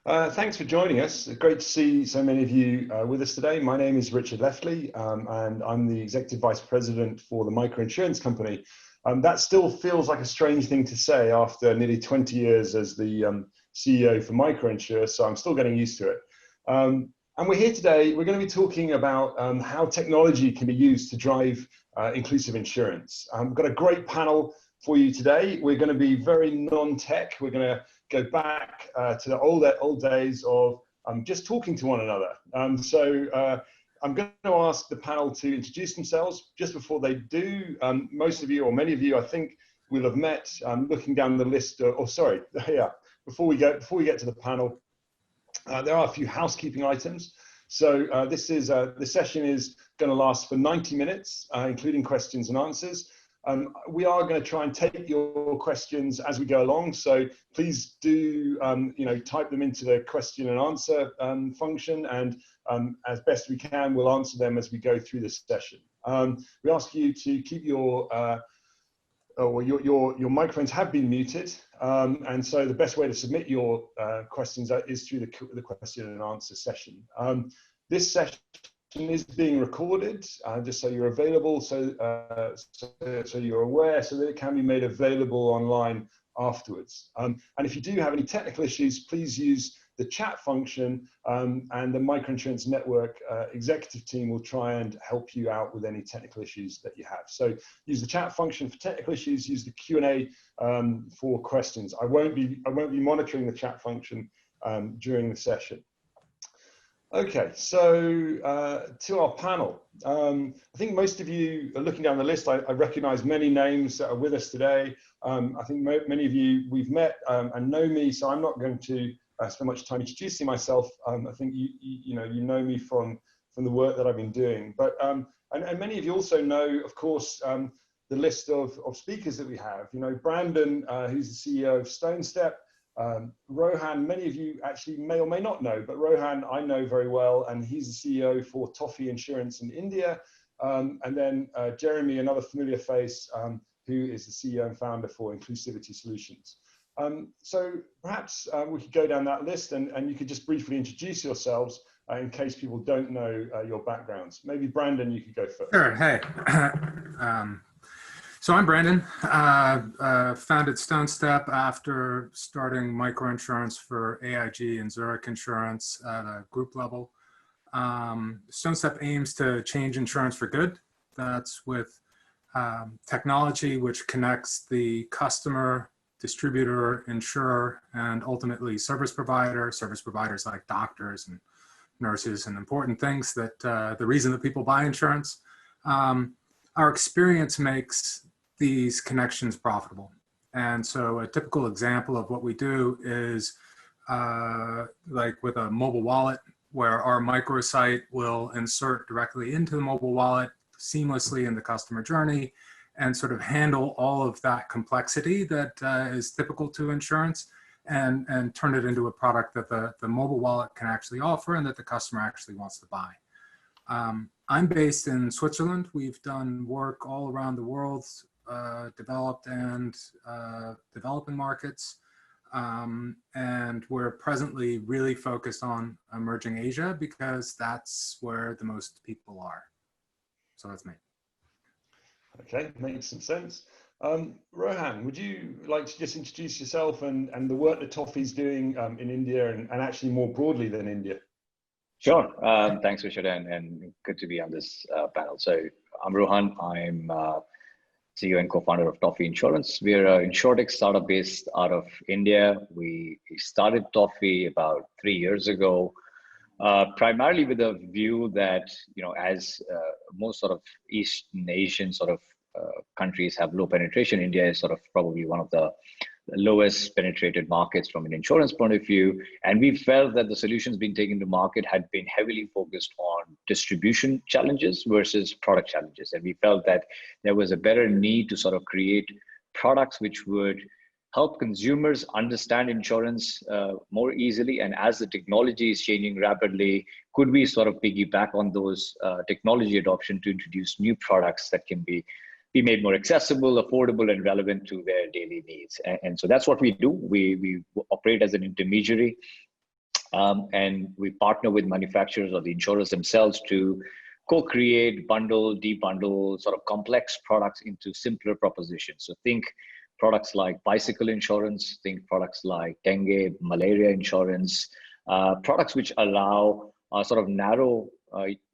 Thanks for joining us. Great to see so many of you with us today. My name is Richard Leftley, and I'm the Executive Vice President for the microinsurance company. That still feels like a strange thing to say after nearly 20 years as the CEO for microinsurance, so I'm still getting used to it. And we're here today, we're going to be talking about how technology can be used to drive inclusive insurance. We've got a great panel for you today. We're going to be very non-tech. We're going to go back to the old days of just talking to one another. So I'm going to ask the panel to introduce themselves. Just before they do, most of you, or many of you, I think, will have met. Looking down the list, yeah. Before we get to the panel, there are a few housekeeping items. So this session is going to last for 90 minutes, including questions and answers. We are going to try and take your questions as we go along, so please do type them into the question and answer function, and as best we can, we'll answer them as we go through this session. We ask you to keep your microphones have been muted, and so the best way to submit your questions is through the question and answer session. This session is being recorded, just so you're available, so you're aware, so that it can be made available online afterwards. And if you do have any technical issues, please use the chat function, and the Microinsurance Network executive team will try and help you out with any technical issues that you have. So use the chat function for technical issues, use the Q&A for questions. I won't be monitoring the chat function during the session. Okay, so to our panel. I think most of you are looking down the list. I recognize many names that are with us today. I think many of you we've met and know me, so I'm not going to spend much time introducing myself. I think you know me from the work that I've been doing. But and many of you also know, of course, the list of speakers that we have. You know, Brandon, who's the CEO of Stonestep. Rohan, many of you actually may or may not know, but Rohan I know very well, and he's the CEO for Toffee Insurance in India. And then Jeremy, another familiar face, who is the CEO and founder for Inclusivity Solutions. So perhaps we could go down that list, and you could just briefly introduce yourselves in case people don't know your backgrounds. Maybe Brandon, you could go first. Sure, hey. So I'm Brandon, founded Stonestep after starting microinsurance for AIG and Zurich Insurance at a group level. Stonestep aims to change insurance for good. That's with technology which connects the customer, distributor, insurer, and ultimately service providers like doctors and nurses and important things that the reason that people buy insurance. Our experience makes these connections profitable. And so a typical example of what we do is like with a mobile wallet, where our microsite will insert directly into the mobile wallet seamlessly in the customer journey and sort of handle all of that complexity that is typical to insurance, and turn it into a product that the mobile wallet can actually offer and that the customer actually wants to buy. I'm based in Switzerland. We've done work all around the world, developed and developing markets. And we're presently really focused on emerging Asia because that's where the most people are. So that's me. Okay, makes some sense. Rohan, would you like to just introduce yourself and the work that Toffee's doing in India and actually more broadly than India? Sure. Thanks, Richard, and good to be on this panel. So I'm Rohan. I'm CEO and co-founder of Toffee Insurance. We're an insurtech startup based out of India. We started Toffee about 3 years ago, primarily with a view that, as most sort of Eastern Asian sort of countries have low penetration, India is sort of probably one of the lowest penetrated markets from an insurance point of view. And we felt that the solutions being taken to market had been heavily focused on distribution challenges versus product challenges. And we felt that there was a better need to sort of create products which would help consumers understand insurance more easily. And as the technology is changing rapidly, could we sort of piggyback on those technology adoption to introduce new products that can be made more accessible, affordable, and relevant to their daily needs. And so that's what we do. We operate as an intermediary And we partner with manufacturers or the insurers themselves to co-create, bundle, debundle sort of complex products into simpler propositions. So think products like bicycle insurance, think products like dengue, malaria insurance, products which allow sort of narrow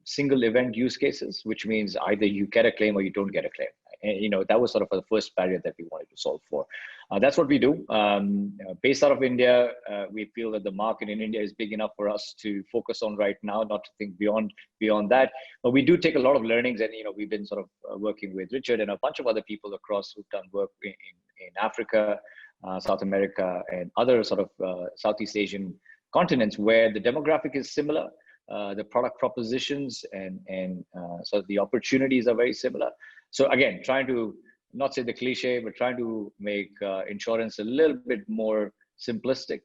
single event use cases, which means either you get a claim or you don't get a claim. And, that was sort of the first barrier that we wanted to solve for. That's what we do. Based out of India, we feel that the market in India is big enough for us to focus on right now, not to think beyond that. But we do take a lot of learnings, and we've been sort of working with Richard and a bunch of other people across who've done work in Africa, South America, and other sort of Southeast Asian continents where the demographic is similar. The product propositions and so the opportunities are very similar. So again, trying to not say the cliche, but trying to make insurance a little bit more simplistic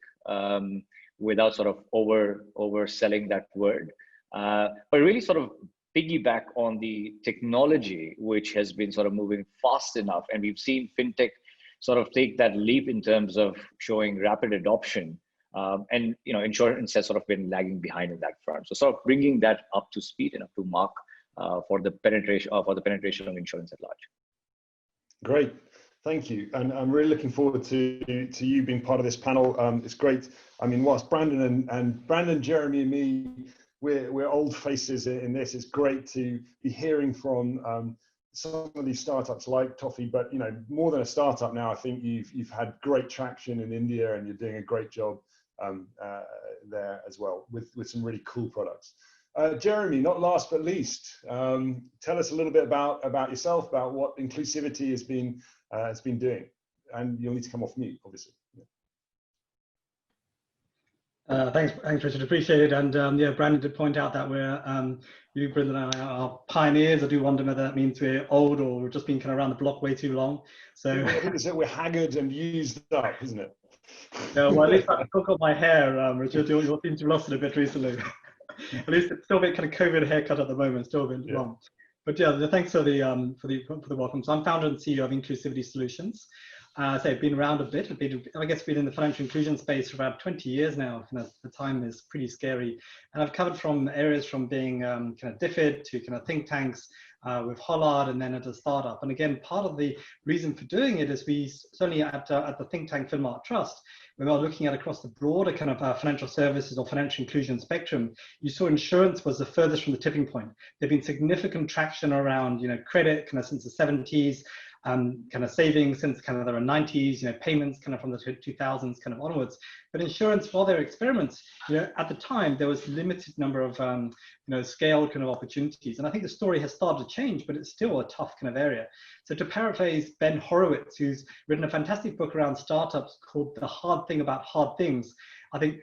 without sort of overselling that word, but really sort of piggyback on the technology, which has been sort of moving fast enough. And we've seen fintech sort of take that leap in terms of showing rapid adoption. And insurance has sort of been lagging behind in that front. So sort of bringing that up to speed and up to mark for the penetration of insurance at large. Great, thank you. And I'm really looking forward to you being part of this panel. It's great. I mean, whilst Brandon, Jeremy, and me, we're old faces in this. It's great to be hearing from some of these startups like Toffee, but more than a startup now. I think you've had great traction in India, and you're doing a great job there as well with some really cool products. Jeremy, not last but least, tell us a little bit about yourself, about what Inclusivity has been doing, and you'll need to come off mute, obviously. Thanks, Richard. Appreciate it. And yeah, Brandon did point out that we're you, Brendan, and I are pioneers. I do wonder whether that means we're old or we've just been kind of around the block way too long. So I think it's that we're haggard and used up, isn't it? Well, at least I took off my hair, Richard. You seem to have lost it a bit recently. At least it's still a bit kind of COVID haircut at the moment, still a bit long. But yeah, thanks for the welcome. So I'm founder and CEO of Inclusivity Solutions. So I've been around a bit. I guess been in the financial inclusion space for about 20 years now. The time is pretty scary. And I've covered from areas from being kind of DFID to kind of think tanks with Hollard, and then at a startup. And again, part of the reason for doing it is we certainly at the think tank Finmart Trust, we are looking at across the broader kind of financial services or financial inclusion spectrum. You saw insurance was the furthest from the tipping point. There've been significant traction around credit kind of since the 70s. Kind of savings since kind of the 90s, payments kind of from the 2000s kind of onwards. But insurance, for their experiments, at the time, there was limited number of, scaled kind of opportunities. And I think the story has started to change, but it's still a tough kind of area. So to paraphrase Ben Horowitz, who's written a fantastic book around startups called The Hard Thing About Hard Things, I think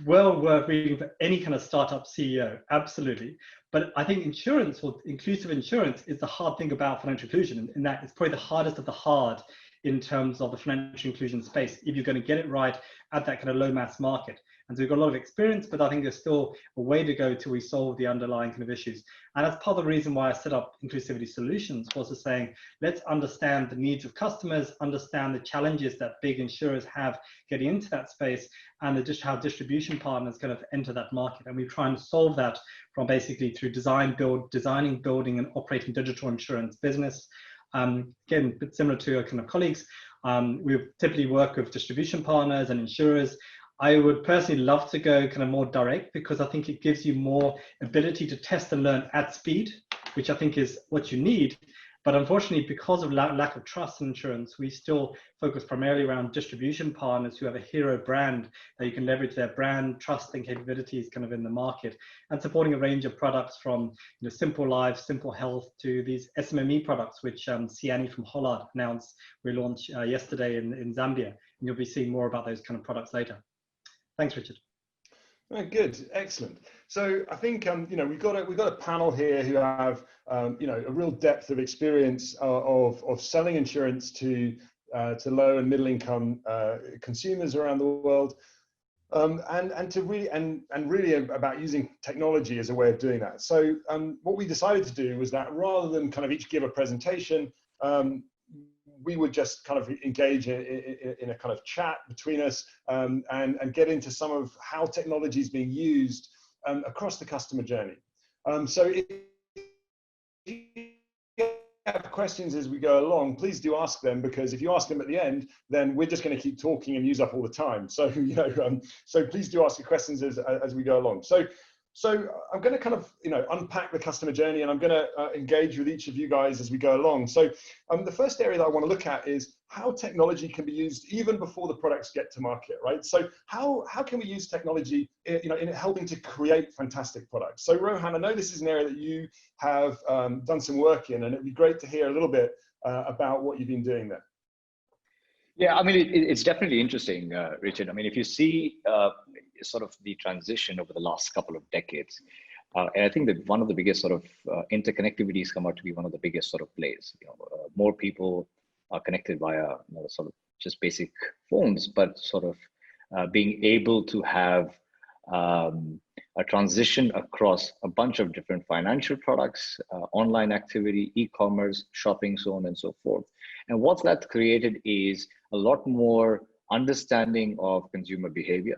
well worth reading for any kind of startup CEO, absolutely. But I think insurance, or inclusive insurance, is the hard thing about financial inclusion, in that it's probably the hardest of the hard in terms of the financial inclusion space, if you're going to get it right at that kind of low mass market. And so we've got a lot of experience, but I think there's still a way to go till we solve the underlying kind of issues. And that's part of the reason why I set up Inclusivity Solutions, was to saying, let's understand the needs of customers, understand the challenges that big insurers have getting into that space, and how distribution partners kind of enter that market. And we try and solve that from basically through designing, building, and operating digital insurance business. Again, a bit similar to our kind of colleagues, we typically work with distribution partners and insurers. I would personally love to go kind of more direct, because I think it gives you more ability to test and learn at speed, which I think is what you need. But unfortunately, because of lack of trust in insurance, we still focus primarily around distribution partners who have a hero brand that you can leverage their brand, trust, and capabilities kind of in the market, and supporting a range of products from Simple Life, Simple Health, to these SMME products, which ICII from Hollard announced we launched yesterday in Zambia. And you'll be seeing more about those kind of products later. Thanks, Richard. Very good, excellent. So I think we've got a panel here who have a real depth of experience of selling insurance to low and middle income consumers around the world, and really about using technology as a way of doing that. So what we decided to do was that rather than kind of each give a presentation, we would just kind of engage in a kind of chat between us, and get into some of how technology is being used across the customer journey. So if you have questions as we go along, please do ask them, because if you ask them at the end, then we're just going to keep talking and use up all the time. So, you know, so please do ask your questions as we go along. So I'm going to kind of, you know, unpack the customer journey, and I'm going to engage with each of you guys as we go along. So the first area that I want to look at is how technology can be used even before the products get to market, right? So how can we use technology, you know, in helping to create fantastic products? So Rohan, I know this is an area that you have done some work in, and it'd be great to hear a little bit about what you've been doing there. Yeah, I mean, it's definitely interesting, Richard. I mean, if you see sort of the transition over the last couple of decades, and I think that one of the biggest sort of interconnectivity has come out to be one of the biggest sort of plays. You know, more people are connected via, you know, sort of just basic phones, but sort of being able to have a transition across a bunch of different financial products, online activity, e-commerce, shopping, so on and so forth. And what that's created is a lot more understanding of consumer behavior,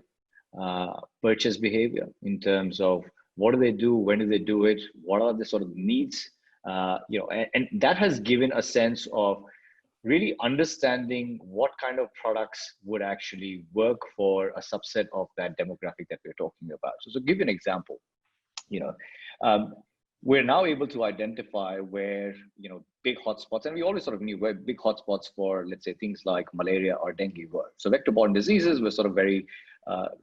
purchase behavior, in terms of what do they do, when do they do it, what are the sort of needs, you know, and that has given a sense of really understanding what kind of products would actually work for a subset of that demographic that we're talking about. So to give you an example, you know, we're now able to identify where, you know, big hotspots, and we always sort of knew where big hotspots for, let's say, things like malaria or dengue were. So vector-borne diseases were sort of very,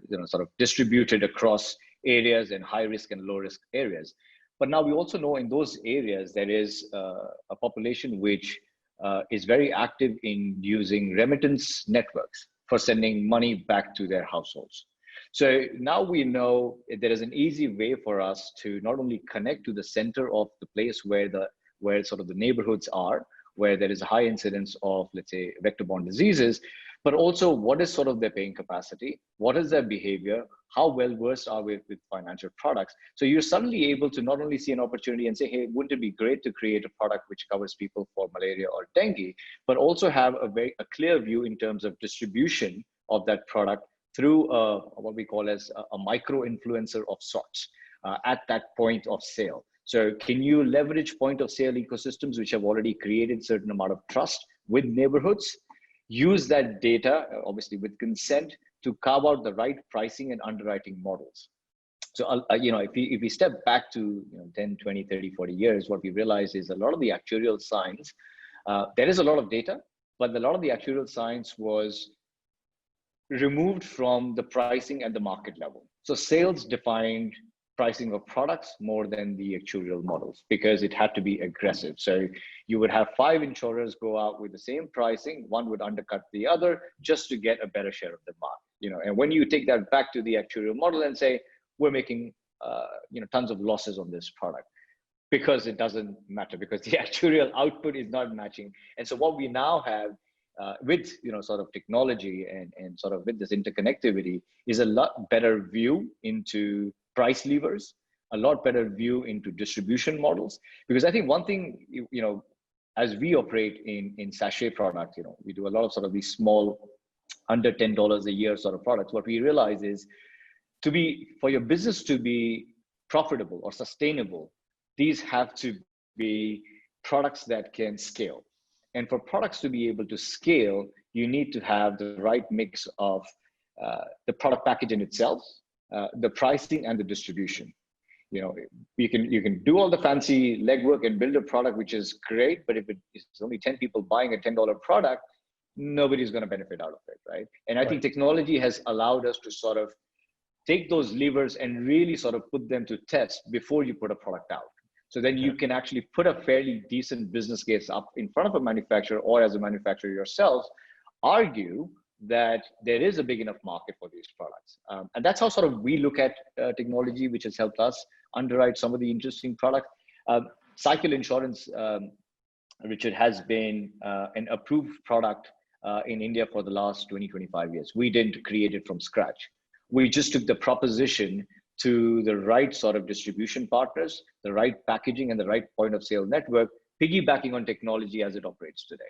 you know, sort of distributed across areas and high risk and low risk areas. But now we also know in those areas there is a population which is very active in using remittance networks for sending money back to their households. So now we know there is an easy way for us to not only connect to the center of the place where sort of the neighborhoods are, where there is a high incidence of, let's say, vector-borne diseases, but also what is sort of their paying capacity, what is their behavior, how well versed are we with financial products. So you're suddenly able to not only see an opportunity and say, hey, wouldn't it be great to create a product which covers people for malaria or dengue, but also have a clear view in terms of distribution of that product through what we call as a micro influencer of sorts at that point of sale. So can you leverage point of sale ecosystems which have already created certain amount of trust with neighborhoods, use that data, obviously with consent, to carve out the right pricing and underwriting models. So, you know, if we step back to 10, 20, 30, 40 years, what we realize is a lot of the actuarial science, there is a lot of data, but a lot of the actuarial science was removed from the pricing at the market level. So sales defined pricing of products more than the actuarial models, because it had to be aggressive. So you would have 5 insurers go out with the same pricing, one would undercut the other just to get a better share of the market. You know, and when you take that back to the actuarial model and say, we're making tons of losses on this product, because it doesn't matter, because the actuarial output is not matching. And so what we now have with sort of technology and sort of with this interconnectivity is a lot better view into price levers, a lot better view into distribution models. Because I think one thing, as we operate in sachet products, we do a lot of sort of these small, under $10 a year sort of products. What we realize is for your business to be profitable or sustainable, these have to be products that can scale. And for products to be able to scale, you need to have the right mix of the product package in itself, the pricing, and the distribution. You can do all the fancy legwork and build a product which is great, but if it's only 10 people buying a $10 product, nobody's going to benefit out of it, right? And I think technology has allowed us to sort of take those levers and really sort of put them to test before you put a product out. So then you can actually put a fairly decent business case up in front of a manufacturer, or as a manufacturer yourself, argue that there is a big enough market for these products. And that's how sort of we look at technology, which has helped us underwrite some of the interesting products. Cycle insurance, Richard, has been an approved product in India for the last 20, 25 years. We didn't create it from scratch. We just took the proposition to the right sort of distribution partners, the right packaging, and the right point of sale network, piggybacking on technology as it operates today.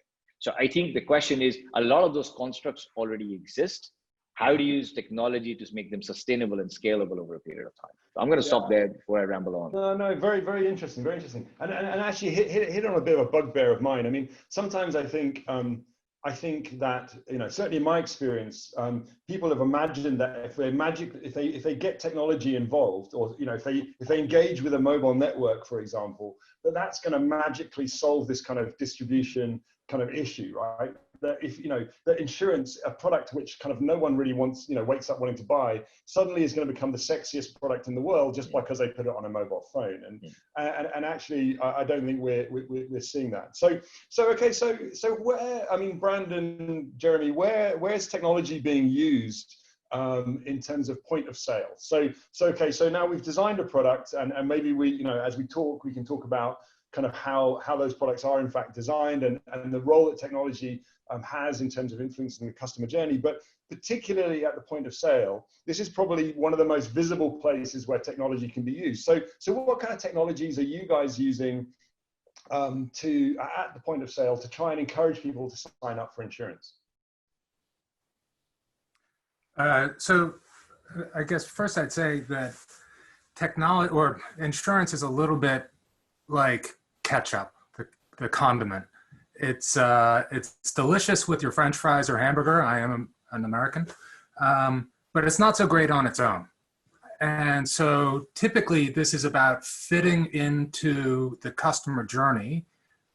So I think the question is, a lot of those constructs already exist. How do you use technology to make them sustainable and scalable over a period of time? So I'm going to stop there before I ramble on. No, very, very interesting, very interesting. And actually hit on a bit of a bugbear of mine. I mean, sometimes I think that, you know, certainly in my experience, people have imagined that if they get technology involved, or, you know, if they engage with a mobile network, for example, that's going to magically solve this kind of distribution kind of issue, right? That if, you know, that insurance, a product which kind of no one really wants, you know, wakes up wanting to buy, suddenly is going to become the sexiest product in the world just because they put it on a mobile phone. And actually, I don't think we're seeing that. So where, I mean, Brandon, Jeremy, where's technology being used in terms of point of sale? So now we've designed a product, and maybe we, you know, as we talk, we can talk about kind of how those products are in fact designed, and the role that technology has in terms of influencing the customer journey. But particularly at the point of sale, this is probably one of the most visible places where technology can be used. So what kind of technologies are you guys using at the point of sale to try and encourage people to sign up for insurance? So I guess first I'd say that technology or insurance is a little bit like ketchup, the condiment. It's delicious with your French fries or hamburger. I am an American, but it's not so great on its own. And so typically this is about fitting into the customer journey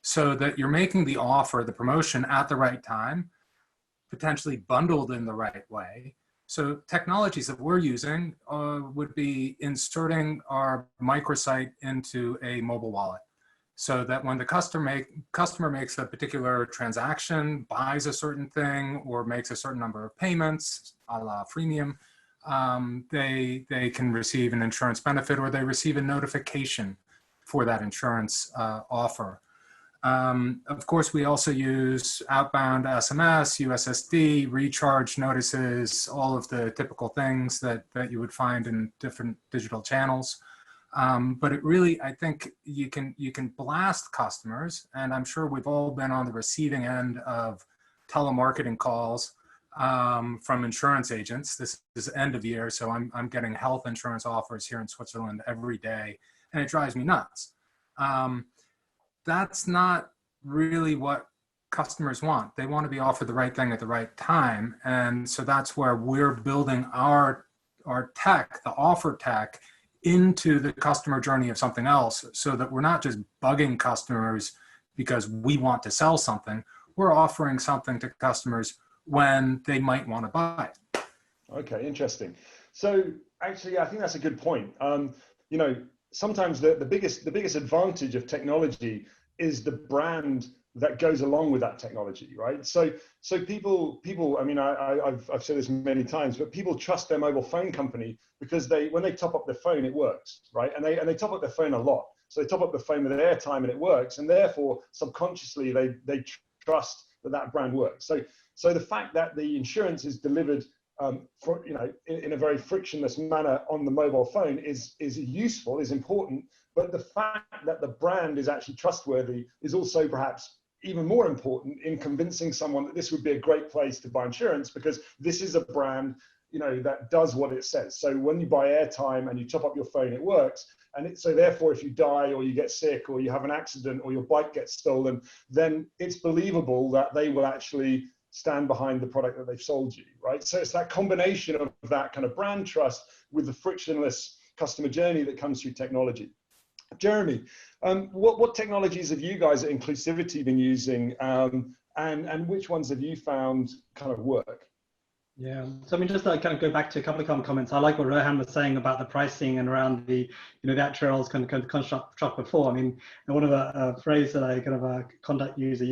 so that you're making the offer, the promotion at the right time, potentially bundled in the right way. So technologies that we're using would be inserting our microsite into a mobile wallet, so that when the customer makes a particular transaction, buys a certain thing, or makes a certain number of payments, a la freemium, they can receive an insurance benefit, or they receive a notification for that insurance offer. Of course, we also use outbound SMS, USSD, recharge notices, all of the typical things that you would find in different digital channels. But it really, I think you can blast customers, and I'm sure we've all been on the receiving end of telemarketing calls from insurance agents. This is end of year, so I'm getting health insurance offers here in Switzerland every day, and it drives me nuts. That's not really what customers want. They want to be offered the right thing at the right time, and so that's where we're building our tech, the offer tech, into the customer journey of something else, so that we're not just bugging customers because we want to sell something. We're offering something to customers when they might want to buy it. Okay, interesting. So actually, I think that's a good point. You know, sometimes the biggest advantage of technology is the brand that goes along with that technology, right? So people, I mean, I've said this many times, but people trust their mobile phone company because when they top up their phone, it works, right? And they top up their phone a lot. So they top up the phone with airtime and it works, and therefore subconsciously they trust that brand works. So the fact that the insurance is delivered in a very frictionless manner on the mobile phone is useful, is important, but the fact that the brand is actually trustworthy is also perhaps even more important in convincing someone that this would be a great place to buy insurance, because this is a brand, you know, that does what it says. So when you buy airtime and you top up your phone, it works. And so therefore, if you die or you get sick or you have an accident or your bike gets stolen, then it's believable that they will actually stand behind the product that they've sold you, right? So it's that combination of that kind of brand trust with the frictionless customer journey that comes through technology. Jeremy, what technologies have you guys at Inclusivity been using, and which ones have you found kind of work? Yeah, so I mean, just to kind of go back to a couple of comments. I like what Rohan was saying about the pricing and around the, you know, the actuarials kind of construct before. I mean, one of the phrase that I kind of conduct used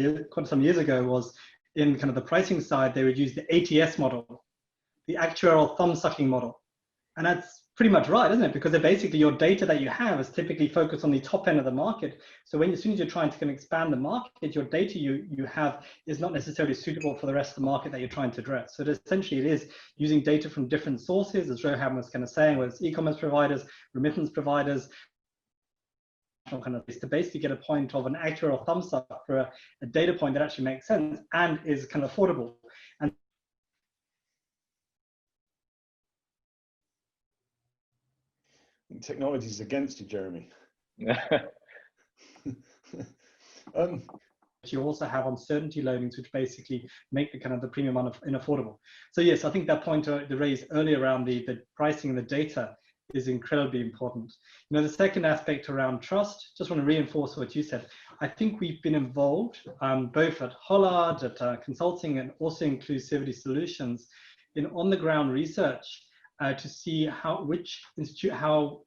some years ago was, in kind of the pricing side, they would use the ATS model, the actuarial thumb sucking model. And that's pretty much right, isn't it? Because basically your data that you have is typically focused on the top end of the market. So as soon as you're trying to kind of expand the market, your data you have is not necessarily suitable for the rest of the market that you're trying to address. So essentially it is using data from different sources, as Rohan was kind of saying, whether it's e-commerce providers, remittance providers, kind of is to basically get a point of an actual thumbs up for a data point that actually makes sense and is kind of affordable. And technology is against you, Jeremy. You also have uncertainty loadings, which basically make the kind of the premium unaffordable. So yes, I think that point to raise earlier around the pricing and the data is incredibly important. You know, the second aspect around trust, just want to reinforce what you said. I think we've been involved both at Hollard, at consulting, and also Inclusivity Solutions in on-the-ground research to see how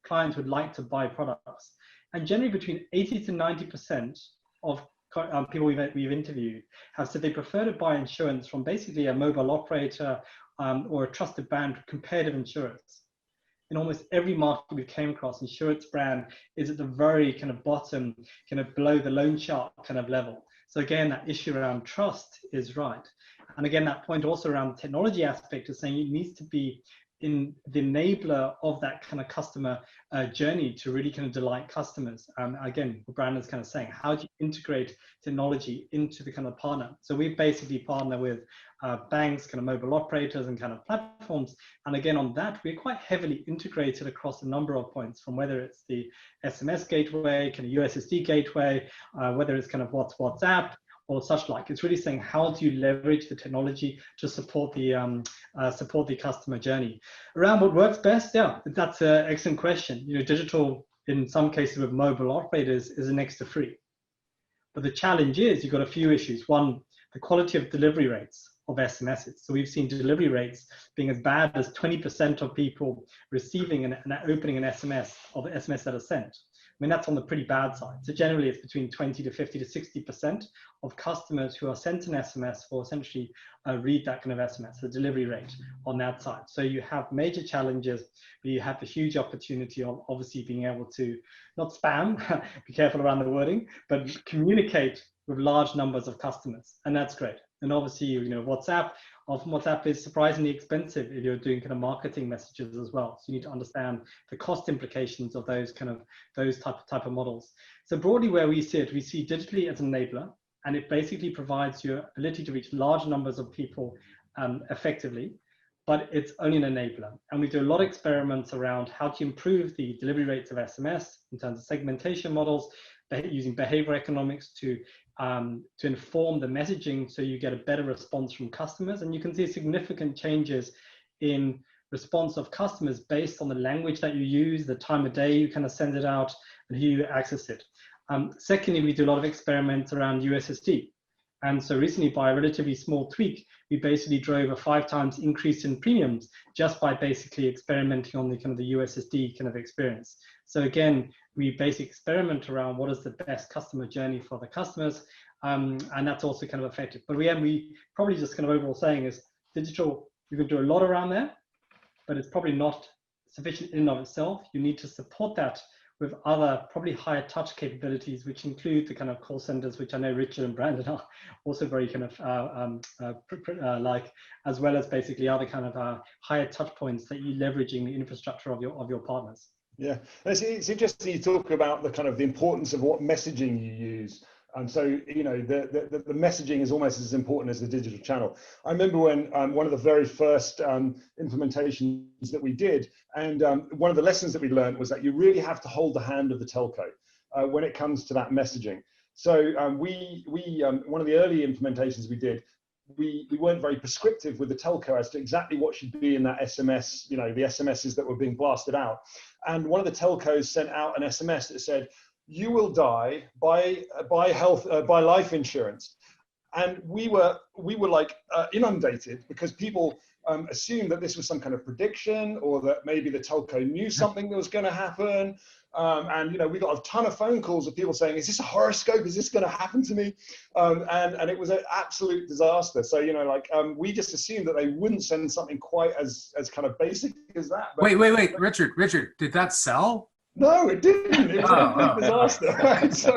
clients would like to buy products. And generally between 80 to 90% of people we've interviewed have said they prefer to buy insurance from basically a mobile operator or a trusted brand for comparative insurance. In almost every market we came across, insurance brand is at the very kind of bottom, kind of below the loan shark kind of level. So again, that issue around trust is right. And again, that point also around the technology aspect is saying it needs to be in the enabler of that kind of customer journey to really kind of delight customers. Again, what Brandon's kind of saying, how do you integrate technology into the kind of partner? So we basically partner with banks, kind of mobile operators and kind of platforms. And again, on that, we're quite heavily integrated across a number of points, from whether it's the SMS gateway, kind of USSD gateway, whether it's kind of WhatsApp, or such like. It's really saying, how do you leverage the technology to support the customer journey? Around what works best, yeah, that's an excellent question. You know, digital, in some cases with mobile operators, is next to free. But the challenge is you've got a few issues. One, the quality of delivery rates of SMSs. So we've seen delivery rates being as bad as 20% of people receiving and opening an SMS of SMS that are sent. I mean, that's on the pretty bad side. So generally it's between 20 to 50 to 60% of customers who are sent an SMS will essentially read that kind of SMS, the delivery rate on that side. So you have major challenges, but you have the huge opportunity of obviously being able to not spam, be careful around the wording, but communicate with large numbers of customers. And that's great. And obviously, you know, WhatsApp is surprisingly expensive if you're doing kind of marketing messages as well. So you need to understand the cost implications of those type of models. So broadly where we see it, we see digitally as an enabler, and it basically provides your ability to reach large numbers of people effectively, but it's only an enabler. And we do a lot of experiments around how to improve the delivery rates of SMS in terms of segmentation models, using behavior economics to inform the messaging so you get a better response from customers. And you can see significant changes in response of customers based on the language that you use, the time of day you kind of send it out, and who you access it. Secondly, we do a lot of experiments around USSD. And so recently, by a relatively small tweak, we basically drove a 5 times increase in premiums just by basically experimenting on the kind of the USSD kind of experience. So again, we basically experiment around what is the best customer journey for the customers, and that's also kind of effective. But again, we probably just kind of overall saying is digital, you can do a lot around there, but it's probably not sufficient in and of itself. You need to support that with other probably higher touch capabilities, which include the kind of call centers, which I know Richard and Brandon are also very kind of like, as well as basically other kind of higher touch points that you're leveraging the infrastructure of your partners. Yeah, it's interesting you talk about the kind of the importance of what messaging you use. And so, you know, the messaging is almost as important as the digital channel. I remember when one of the very first implementations that we did, and one of the lessons that we learned was that you really have to hold the hand of the telco when it comes to that messaging. So one of the early implementations we did, we weren't very prescriptive with the telco as to exactly what should be in that SMS, you know, the SMSs that were being blasted out. And one of the telcos sent out an SMS that said, "You will die by life insurance," and we were like inundated because people assumed that this was some kind of prediction, or that maybe the telco knew something that was going to happen. And you know, we got a ton of phone calls of people saying, "Is this a horoscope? Is this going to happen to me?" And it was an absolute disaster. So you know, like we just assumed that they wouldn't send something quite as kind of basic as that. But, wait, Richard, did that sell? No, it didn't. It was a complete disaster. Right? So,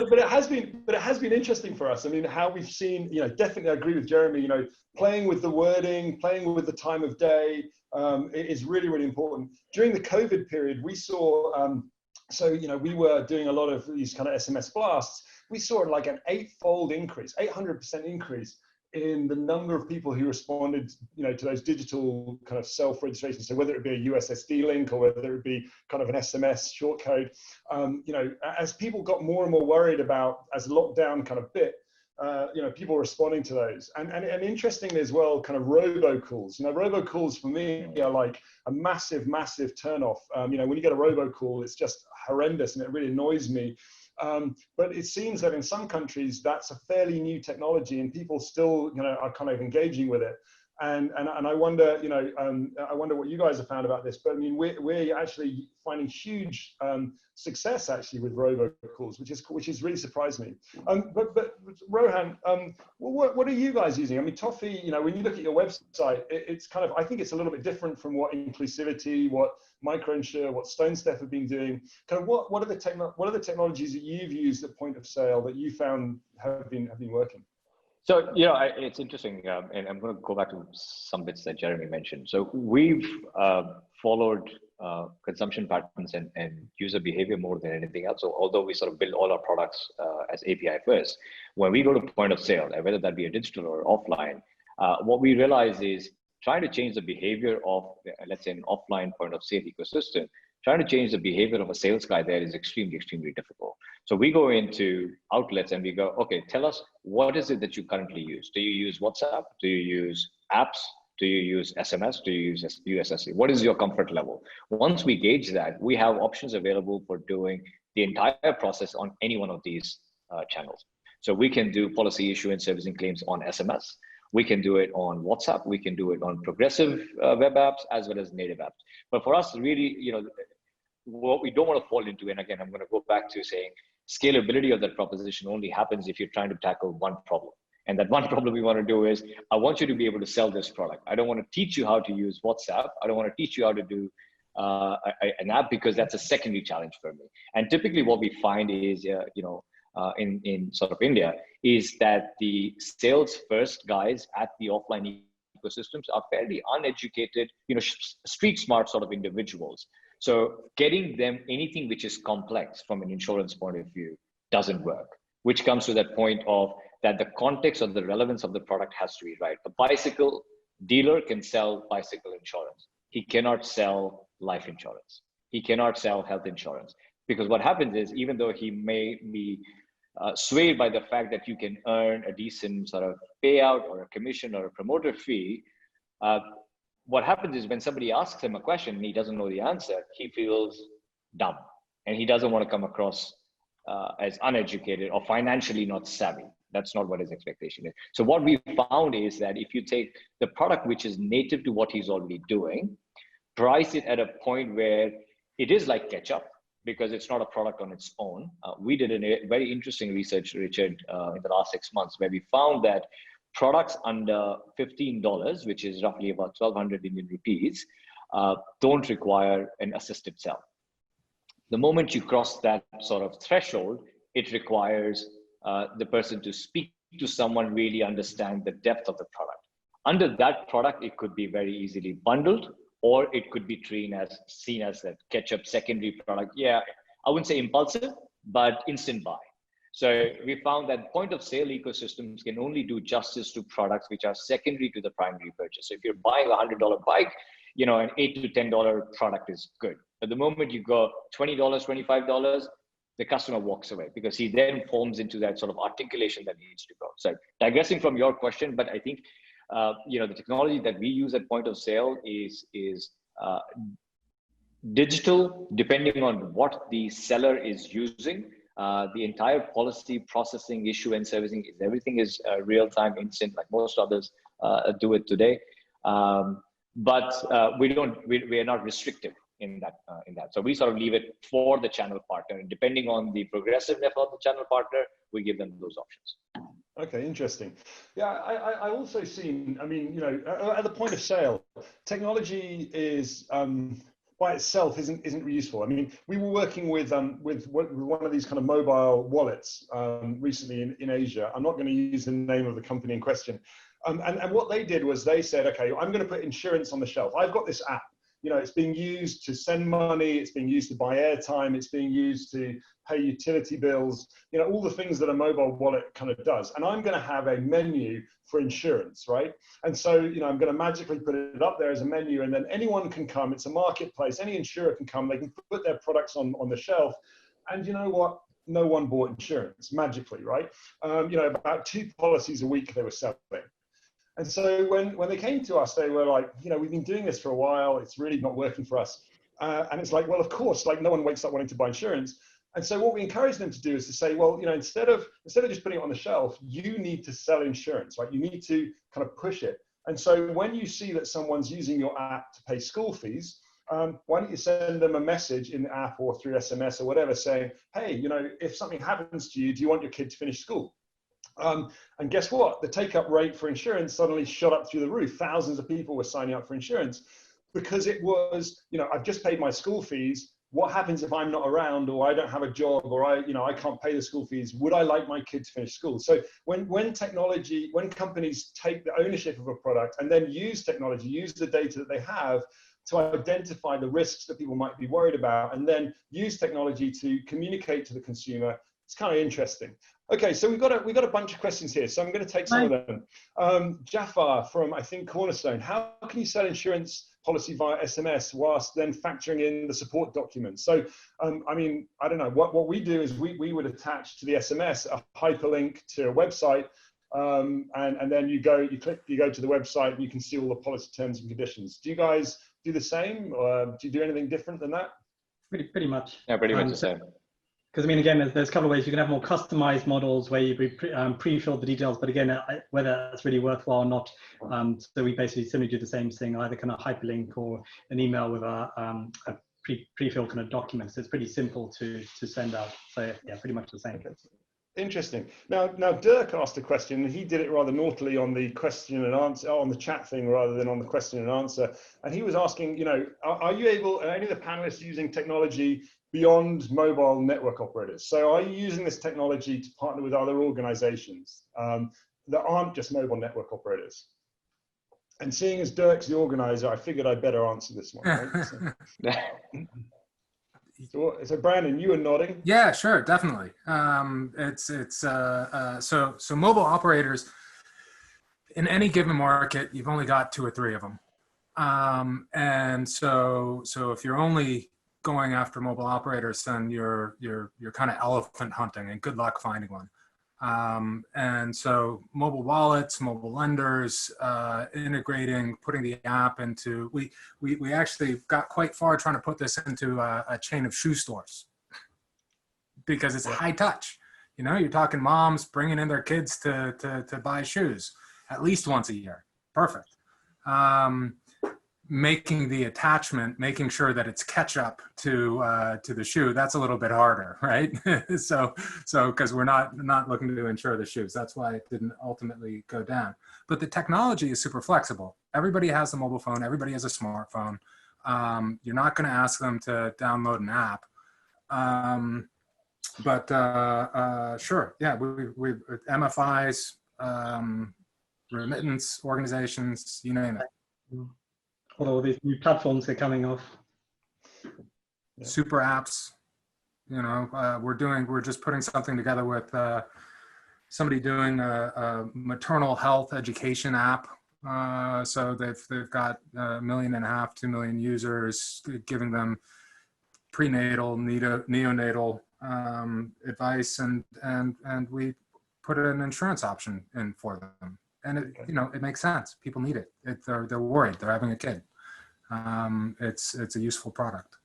but it has been interesting for us. I mean, how we've seen, you know, definitely I agree with Jeremy. You know, playing with the wording, playing with the time of day, it is really, really important. During the COVID period, we saw So, you know, we were doing a lot of these kind of SMS blasts. We saw like an 8-fold increase, 800% increase in the number of people who responded, you know, to those digital kind of self-registration. So whether it be a USSD link or whether it be kind of an SMS short code, you know, as people got more and more worried about, as lockdown kind of bit, you know, people responding to those. And interestingly as well, kind of robocalls. You know, robocalls for me are like a massive, massive turnoff. You know, when you get a robocall, it's just horrendous and it really annoys me. But it seems that in some countries, that's a fairly new technology and people still, you know, are kind of engaging with it. And I wonder, you know, I wonder what you guys have found about this. But I mean, we're actually finding huge success actually with robocalls, which is really surprised me. But Rohan, what are you guys using? I mean, Toffee, you know, when you look at your website, it's kind of, I think it's a little bit different from what Inclusivity, what MicroInsure, what Stonestep have been doing. Kind of what are the technologies that you've used at point of sale that you found have been working? So, you know, it's interesting, and I'm going to go back to some bits that Jeremy mentioned. So we've followed consumption patterns and user behavior more than anything else. So although we sort of build all our products as API first, when we go to point of sale, whether that be a digital or offline, what we realize is trying to change the behavior of, let's say, an offline point of sale ecosystem, trying to change the behavior of a sales guy there is extremely, extremely difficult. So we go into outlets and we go, okay, tell us, what is it that you currently use? Do you use WhatsApp? Do you use apps? Do you use SMS? Do you use USSD? What is your comfort level? Once we gauge that, we have options available for doing the entire process on any one of these channels. So we can do policy issuance, servicing claims on SMS. We can do it on WhatsApp. We can do it on progressive web apps as well as native apps. But for us, really, you know, what we don't want to fall into, and again, I'm going to go back to saying scalability of that proposition only happens if you're trying to tackle one problem. And that one problem we want to do is, I want you to be able to sell this product. I don't want to teach you how to use WhatsApp. I don't want to teach you how to do an app, because that's a secondary challenge for me. And typically what we find is, you know, in sort of India, is that the sales first guys at the offline ecosystems are fairly uneducated, you know, street smart sort of individuals. So getting them anything which is complex from an insurance point of view doesn't work, which comes to that point of that the context or the relevance of the product has to be right. A bicycle dealer can sell bicycle insurance. He cannot sell life insurance. He cannot sell health insurance, because what happens is, even though he may be swayed by the fact that you can earn a decent sort of payout or a commission or a promoter fee, what happens is when somebody asks him a question and he doesn't know the answer, he feels dumb and he doesn't want to come across as uneducated or financially not savvy. That's not what his expectation is. So what we found is that if you take the product which is native to what he's already doing, price it at a point where it is like ketchup, because it's not a product on its own. We did a very interesting research, Richard, in the last 6 months, where we found that products under $15, which is roughly about 1,200 Indian rupees, don't require an assisted sell. The moment you cross that sort of threshold, it requires the person to speak to someone, really understand the depth of the product. Under that product, it could be very easily bundled, or it could be seen as that ketchup secondary product. Yeah, I wouldn't say impulsive, but instant buy. So we found that point of sale ecosystems can only do justice to products which are secondary to the primary purchase. So if you're buying a $100 bike, you know, an $8 to $10 product is good. But the moment you go $20, $25, the customer walks away, because he then forms into that sort of articulation that needs to go. So digressing from your question, but I think, you know, the technology that we use at point of sale is digital, depending on what the seller is using. The entire policy processing, issue and servicing, everything is real-time, instant, like most others do it today. But we are not restrictive in that. So we sort of leave it for the channel partner, and depending on the progressiveness of the channel partner, we give them those options. Okay, interesting. Yeah, I also seen, I mean, you know, at the point of sale, technology is by itself isn't useful. I mean, we were working with one of these kind of mobile wallets recently in Asia. I'm not going to use the name of the company in question. And what they did was they said, okay, I'm going to put insurance on the shelf. I've got this app. you know, it's being used to send money, it's being used to buy airtime, it's being used to pay utility bills, you know, all the things that a mobile wallet kind of does. And I'm going to have a menu for insurance, right? And so, you know, I'm going to magically put it up there as a menu, and then anyone can come. It's a marketplace. Any insurer can come. They can put their products on the shelf. And you know what? No one bought insurance magically, right? You know, about 2 policies a week they were selling. And so when they came to us, they were like, you know, we've been doing this for a while. It's really not working for us. And it's like, well, of course, like no one wakes up wanting to buy insurance. And so what we encourage them to do is to say, well, you know, instead of just putting it on the shelf, you need to sell insurance, right? You need to kind of push it. And so when you see that someone's using your app to pay school fees, why don't you send them a message in the app or through SMS or whatever saying, hey, you know, if something happens to you, do you want your kid to finish school? And guess what? The take-up rate for insurance suddenly shot up through the roof. Thousands of people were signing up for insurance because it was, you know, I've just paid my school fees. What happens if I'm not around, or I don't have a job, or I can't pay the school fees? Would I like my kid to finish school? So when companies take the ownership of a product and then use technology, use the data that they have to identify the risks that people might be worried about, and then use technology to communicate to the consumer, it's kind of interesting. Okay, so we've got a bunch of questions here, so I'm going to take some of them. Jafar from, I think, Cornerstone. How can you sell insurance policy via SMS whilst then factoring in the support documents? So, I mean, I don't know. What we do is we would attach to the SMS a hyperlink to a website, and then you go to the website and you can see all the policy terms and conditions. Do you guys do the same, or do you do anything different than that? Pretty much. Yeah, pretty much the same. Because I mean, again, there's a couple of ways you can have more customized models where you pre-fill the details, but again, whether that's really worthwhile or not. So we basically simply do the same thing, either kind of hyperlink or an email with a pre-filled kind of document. So it's pretty simple to send out. So yeah, pretty much the same. Okay. Interesting. Now Dirk asked a question, and he did it rather naughtily on the question and answer, on the chat thing rather than on the question and answer. And he was asking, you know, are any of the panelists using technology beyond mobile network operators? So are you using this technology to partner with other organizations that aren't just mobile network operators? And seeing as Dirk's the organizer, I figured I'd better answer this one. Right? So Brandon, you were nodding. Yeah, sure, definitely. So mobile operators in any given market, you've only got 2 or 3 of them, and so if you're only going after mobile operators, then you're kind of elephant hunting, and good luck finding one. And so mobile wallets, mobile lenders, integrating, putting the app into, we actually got quite far trying to put this into a chain of shoe stores because it's high touch. You know, you're talking moms bringing in their kids to buy shoes at least once a year. Perfect. Making the attachment, making sure that it's catch up to the shoe, that's a little bit harder, right? so because we're not looking to insure the shoes, that's why it didn't ultimately go down. But the technology is super flexible. Everybody has a mobile phone, everybody has a smartphone. You're not going to ask them to download an app, but sure, yeah, we MFIs, remittance organizations, you name it. All these new platforms are coming off. Super apps, you know, we're just putting something together with somebody doing a maternal health education app. So they've got 1.5 million, 2 million users, giving them prenatal, neonatal advice, and we put an insurance option in for them. And it makes sense. People need it. They're worried. They're having a kid. It's a useful product.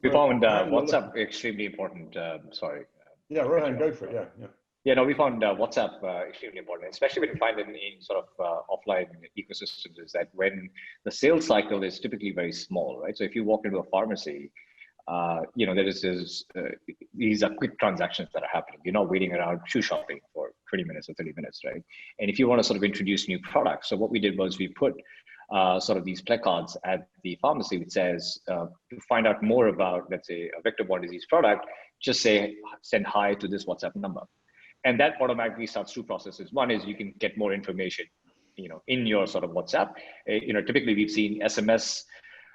We found WhatsApp extremely important. Sorry. Yeah, Rohan, go for it. Yeah. Yeah, no, we found WhatsApp extremely important, especially when you find it in sort of offline ecosystems, is that when the sales cycle is typically very small, right? So if you walk into a pharmacy, there is these are quick transactions that are happening. You're not waiting around shoe shopping for 20 minutes or 30 minutes, right? And if you want to sort of introduce new products, so what we did was we put sort of these placards at the pharmacy which says, to find out more about, let's say, a vector-borne disease product, just send hi to this WhatsApp number. And that automatically starts 2 processes. One is you can get more information in your sort of WhatsApp. Typically we've seen SMS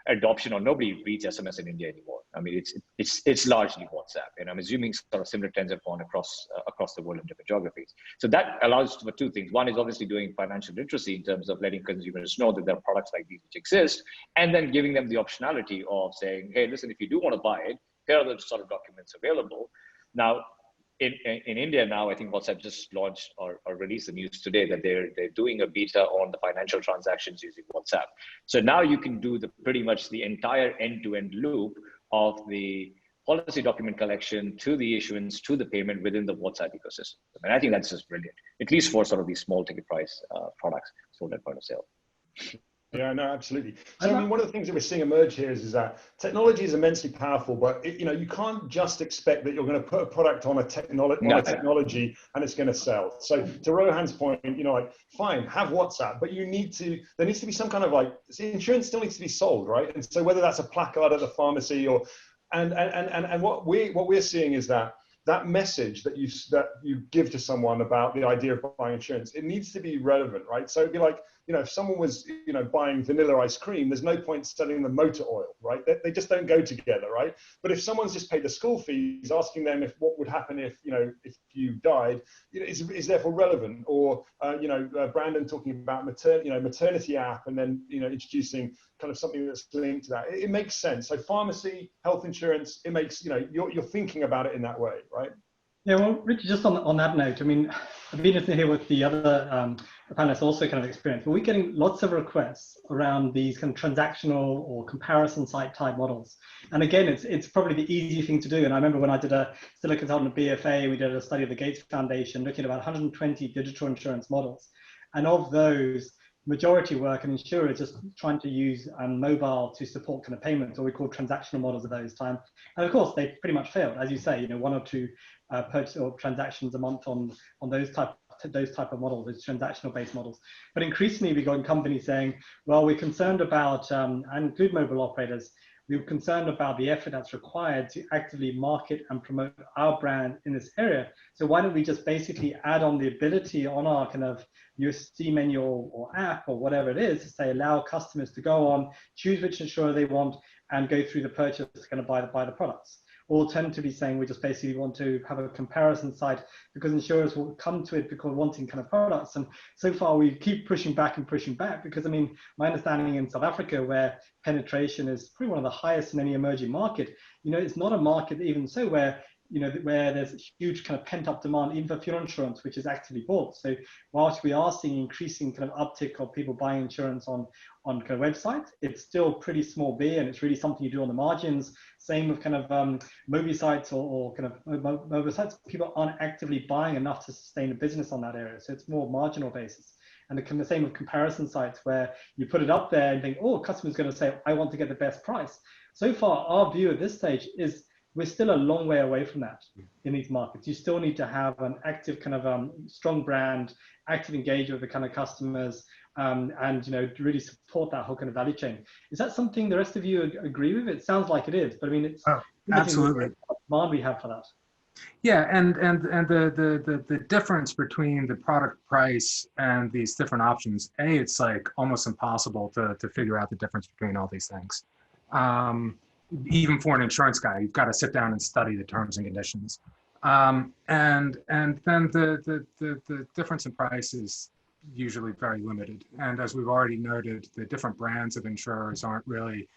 adoption, or nobody reads SMS in India anymore. I mean, it's largely WhatsApp, and I'm assuming sort of similar trends have gone across the world in different geographies. So that allows for two things. One is obviously doing financial literacy in terms of letting consumers know that there are products like these which exist, and then giving them the optionality of saying, hey, listen, if you do want to buy it, here are the sort of documents available. Now, in India now, I think WhatsApp just launched or released the news today that they're doing a beta on the financial transactions using WhatsApp. So now you can do pretty much the entire end-to-end loop of the policy document collection to the issuance to the payment within the WhatsApp ecosystem. And I think that's just brilliant, at least for sort of these small ticket price products sold at point of sale. Yeah, no, absolutely. So I mean, one of the things that we're seeing emerge here is that technology is immensely powerful, but you can't just expect that you're going to put a product on a technology and it's going to sell. So to Rohan's point, like, fine, have WhatsApp, but there needs to be some kind of insurance still needs to be sold, right? And so whether that's a placard at the pharmacy and what we're seeing is that message that you give to someone about the idea of buying insurance, it needs to be relevant, right? So it'd be like, if someone was, buying vanilla ice cream, there's no point selling them motor oil, right? They just don't go together, right? But if someone's just paid the school fees, asking them what would happen if you died, is therefore relevant. Or, Brandon talking about maternity app, and then, introducing kind of something that's linked to that. It makes sense. So pharmacy, health insurance, it makes, you're thinking about it in that way, right? Yeah, well, Richard, just on that note, I mean, I've been here with the other panelists also kind of experience, but we're getting lots of requests around these kind of transactional or comparison site type models. And again, it's probably the easy thing to do. And I remember when I did still a consultant at BFA, we did a study of the Gates Foundation looking at about 120 digital insurance models. And of those, majority work and insurers just trying to use mobile to support kind of payments, or we call transactional models at those time. And of course, they pretty much failed, as you say, one or two purchase or transactions a month on those type of models, those transactional based models. But increasingly, we got companies saying, well, we're concerned about, and good mobile operators, we're concerned about the effort that's required to actively market and promote our brand in this area. So why don't we just basically add on the ability on our kind of USD menu or app or whatever it is to say, allow customers to go on, choose which insurer they want, and go through the purchase to kind of buy the products. Or tend to be saying we just basically want to have a comparison site, because insurers will come to it because wanting kind of products. And so far we keep pushing back because, I mean, my understanding in South Africa, where penetration is probably one of the highest in any emerging market, it's not a market even so where where there's huge kind of pent up demand even for funeral insurance, which is actively bought. So whilst we are seeing increasing kind of uptick of people buying insurance on kind of websites, it's still pretty small B, and it's really something you do on the margins. Same with kind of mobile sites or kind of mobile sites. People aren't actively buying enough to sustain a business on that area. So it's more marginal basis. And the same with comparison sites, where you put it up there and think, oh, a customer's going to say, I want to get the best price. So far, our view at this stage is we're still a long way away from that in these markets. You still need to have an active kind of strong brand, active engagement with the kind of customers, and really support that whole kind of value chain. Is that something the rest of you agree with? It sounds like it is, but I mean, it's absolutely demand we have for that. Yeah, and the difference between the product price and these different options, it's like almost impossible to figure out the difference between all these things. Even for an insurance guy, you've got to sit down and study the terms and conditions. And then the difference in price is usually very limited. And as we've already noted, the different brands of insurers aren't really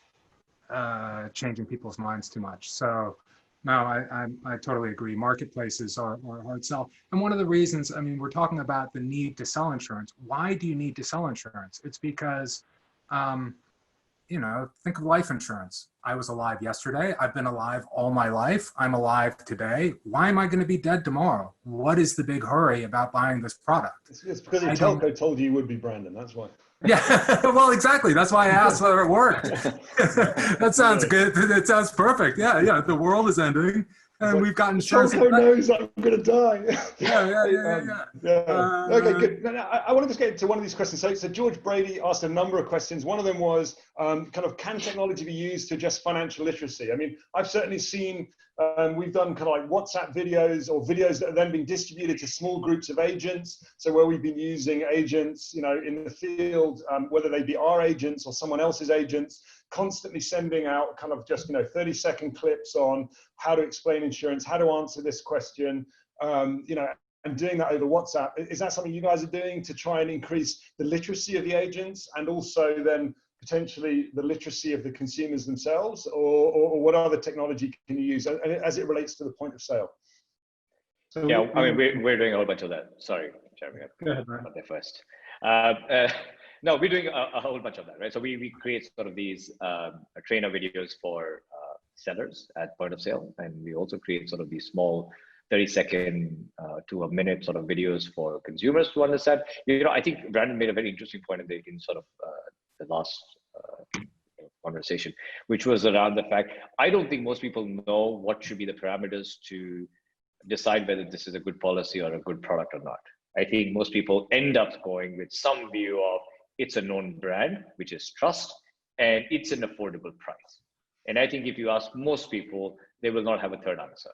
changing people's minds too much. So no, I totally agree. Marketplaces are hard sell. And one of the reasons, I mean, we're talking about the need to sell insurance. Why do you need to sell insurance? It's because, think of life insurance. I was alive yesterday. I've been alive all my life. I'm alive today. Why am I going to be dead tomorrow? What is the big hurry about buying this product? It's because the telco told you would be, Brandon. That's why. Yeah, well, exactly. That's why I asked whether it worked. That sounds good. It sounds perfect. Yeah. The world is ending. And we've gotten Telco knows I'm going to die. Yeah. Okay, good. I want to just get to one of these questions. So George Brady asked a number of questions. One of them was kind of, can technology be used to address financial literacy? I mean, I've certainly seen, we've done kind of like WhatsApp videos or videos that are then being distributed to small groups of agents. So where we've been using agents, you know, in the field, whether they be our agents or someone else's agents, constantly sending out kind of just, you know, 30-second clips on how to explain insurance, how to answer this question, you know, and doing that over WhatsApp. Is that something you guys are doing to try and increase the literacy of the agents and also then potentially the literacy of the consumers themselves, or what other technology can you use as it relates to the point of sale? So yeah, I mean, we're doing a whole bunch of that. Sorry, Jeremy, go ahead, I got there first. No, we're doing a whole bunch of that, right? So we create sort of these trainer videos for sellers at point of sale, and we also create sort of these small 30-second to a minute sort of videos for consumers to understand. You know, I think Brandon made a very interesting point in sort of the last conversation, which was around the fact, I don't think most people know what should be the parameters to decide whether this is a good policy or a good product or not. I think most people end up going with some view of it's a known brand, which is trust, and it's an affordable price. And I think if you ask most people, they will not have a third answer.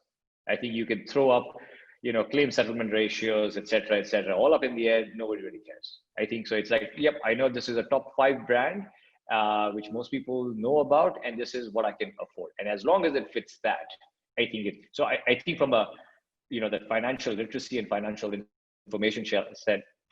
I think you can throw up, you know, claim settlement ratios, et cetera, all up in the air. Nobody really cares. I think so. It's like, yep, I know this is a top 5 brand, which most people know about, and this is what I can afford. And as long as it fits that, I think it. So I think from a, you know, that financial literacy and financial information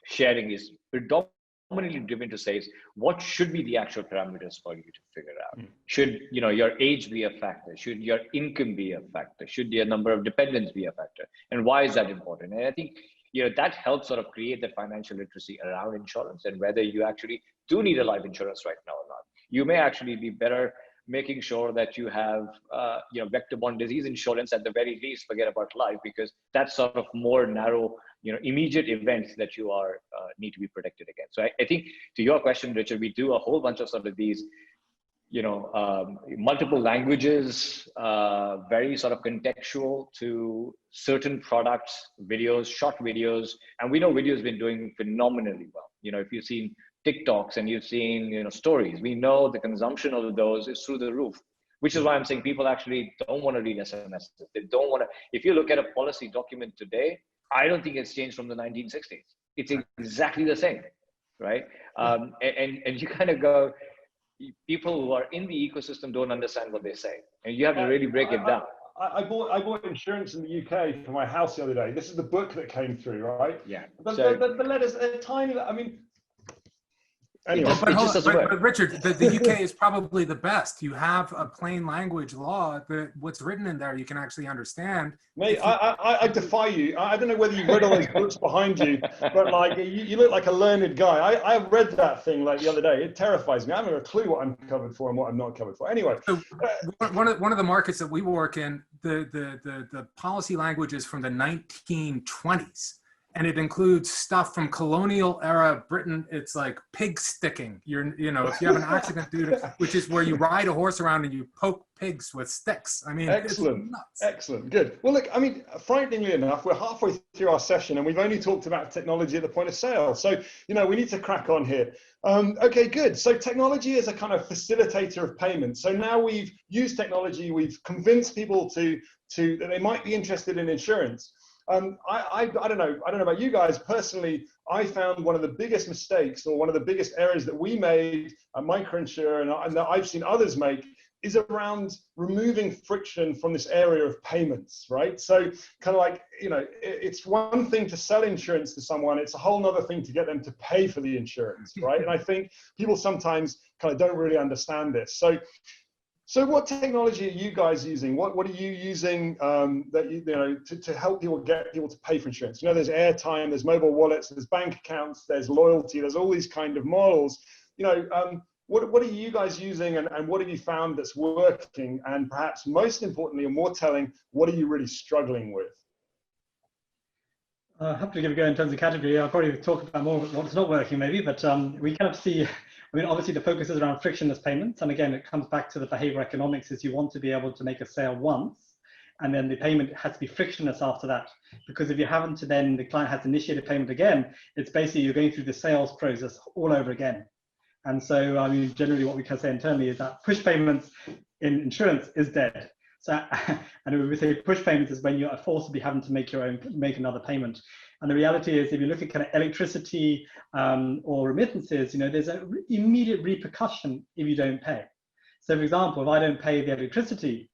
sharing is predominantly driven to say, what should be the actual parameters for you to figure out? Should, you know, your age be a factor? Should your income be a factor? Should your number of dependents be a factor? And why is that important? And I think, you know, that helps sort of create that financial literacy around insurance and whether you actually do need a life insurance right now or not. You may actually be better making sure that you have, you know, vector-borne disease insurance at the very least, forget about life, because that's sort of more narrow, you know, immediate events that you are need to be protected against. So I think to your question, Richard, we do a whole bunch of sort of these, you know, multiple languages, very sort of contextual to certain products, videos, short videos, and we know video has been doing phenomenally well. You know, if you've seen TikToks and you've seen, you know, stories, we know the consumption of those is through the roof, which is why I'm saying people actually don't want to read SMSs. They don't want to. If you look at a policy document today, I don't think it's changed from the 1960s. It's exactly the same, right? And you kind of go, people who are in the ecosystem don't understand what they say, and you have to really break it down. I bought insurance in the UK for my house the other day. This is the book that came through, right? Yeah. But the letters are tiny. I mean, anyway. But Richard, the UK is probably the best. You have a plain language law that what's written in there you can actually understand. Mate, I defy you. I don't know whether you've read all those books behind you, but like you look like a learned guy. I read that thing like the other day. It terrifies me. I haven't a clue what I'm covered for and what I'm not covered for. Anyway, so one of the markets that we work in, the policy language is from the 1920s. And it includes stuff from colonial era Britain. It's like pig sticking. You know, if you have an accident, dude, which is where you ride a horse around and you poke pigs with sticks. I mean, excellent, it's nuts. Excellent, good. Well, look, I mean, frighteningly enough, we're halfway through our session and we've only talked about technology at the point of sale. So, you know, we need to crack on here. Okay, good. So technology is a kind of facilitator of payment. So now we've used technology, we've convinced people that they might be interested in insurance. I don't know about you guys. Personally, I found one of the biggest mistakes or one of the biggest errors that we made at Microinsure and that I've seen others make is around removing friction from this area of payments, right? So kind of like, you know, it's one thing to sell insurance to someone. It's a whole nother thing to get them to pay for the insurance, right? And I think people sometimes kind of don't really understand this. So what technology are you guys using? What are you using that you know to help people get people to pay for insurance? You know, there's airtime, there's mobile wallets, there's bank accounts, there's loyalty, there's all these kind of models. You know, what are you guys using, and what have you found that's working? And perhaps most importantly, and more telling, what are you really struggling with? Happy to give a go in terms of category. I'll probably talk about more what's not working maybe, but we kind of see, I mean, obviously the focus is around frictionless payments. And again, it comes back to the behavior economics is you want to be able to make a sale once and then the payment has to be frictionless after that. Because if you haven't, then the client has to initiate a payment again. It's basically you're going through the sales process all over again. And so, I mean, generally what we can say internally is that push payments in insurance is dead. So, and we say push payments is when you're forced to be having to make another payment. And the reality is, if you look at kind of electricity or remittances, you know, there's an immediate repercussion if you don't pay. So, for example, if I don't pay the electricity,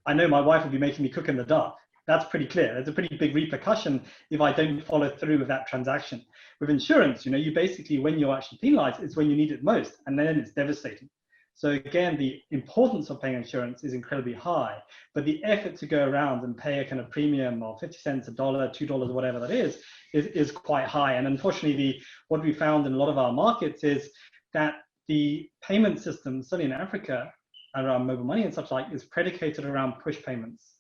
I know my wife will be making me cook in the dark. That's pretty clear. There's a pretty big repercussion if I don't follow through with that transaction. With insurance, you know, you basically, when you're actually penalized, it's when you need it most, and then it's devastating. So again, the importance of paying insurance is incredibly high, but the effort to go around and pay a kind of premium of 50 cents, $1, $2, whatever that is quite high. And unfortunately, what we found in a lot of our markets is that the payment system, certainly in Africa, around mobile money and such like, is predicated around push payments.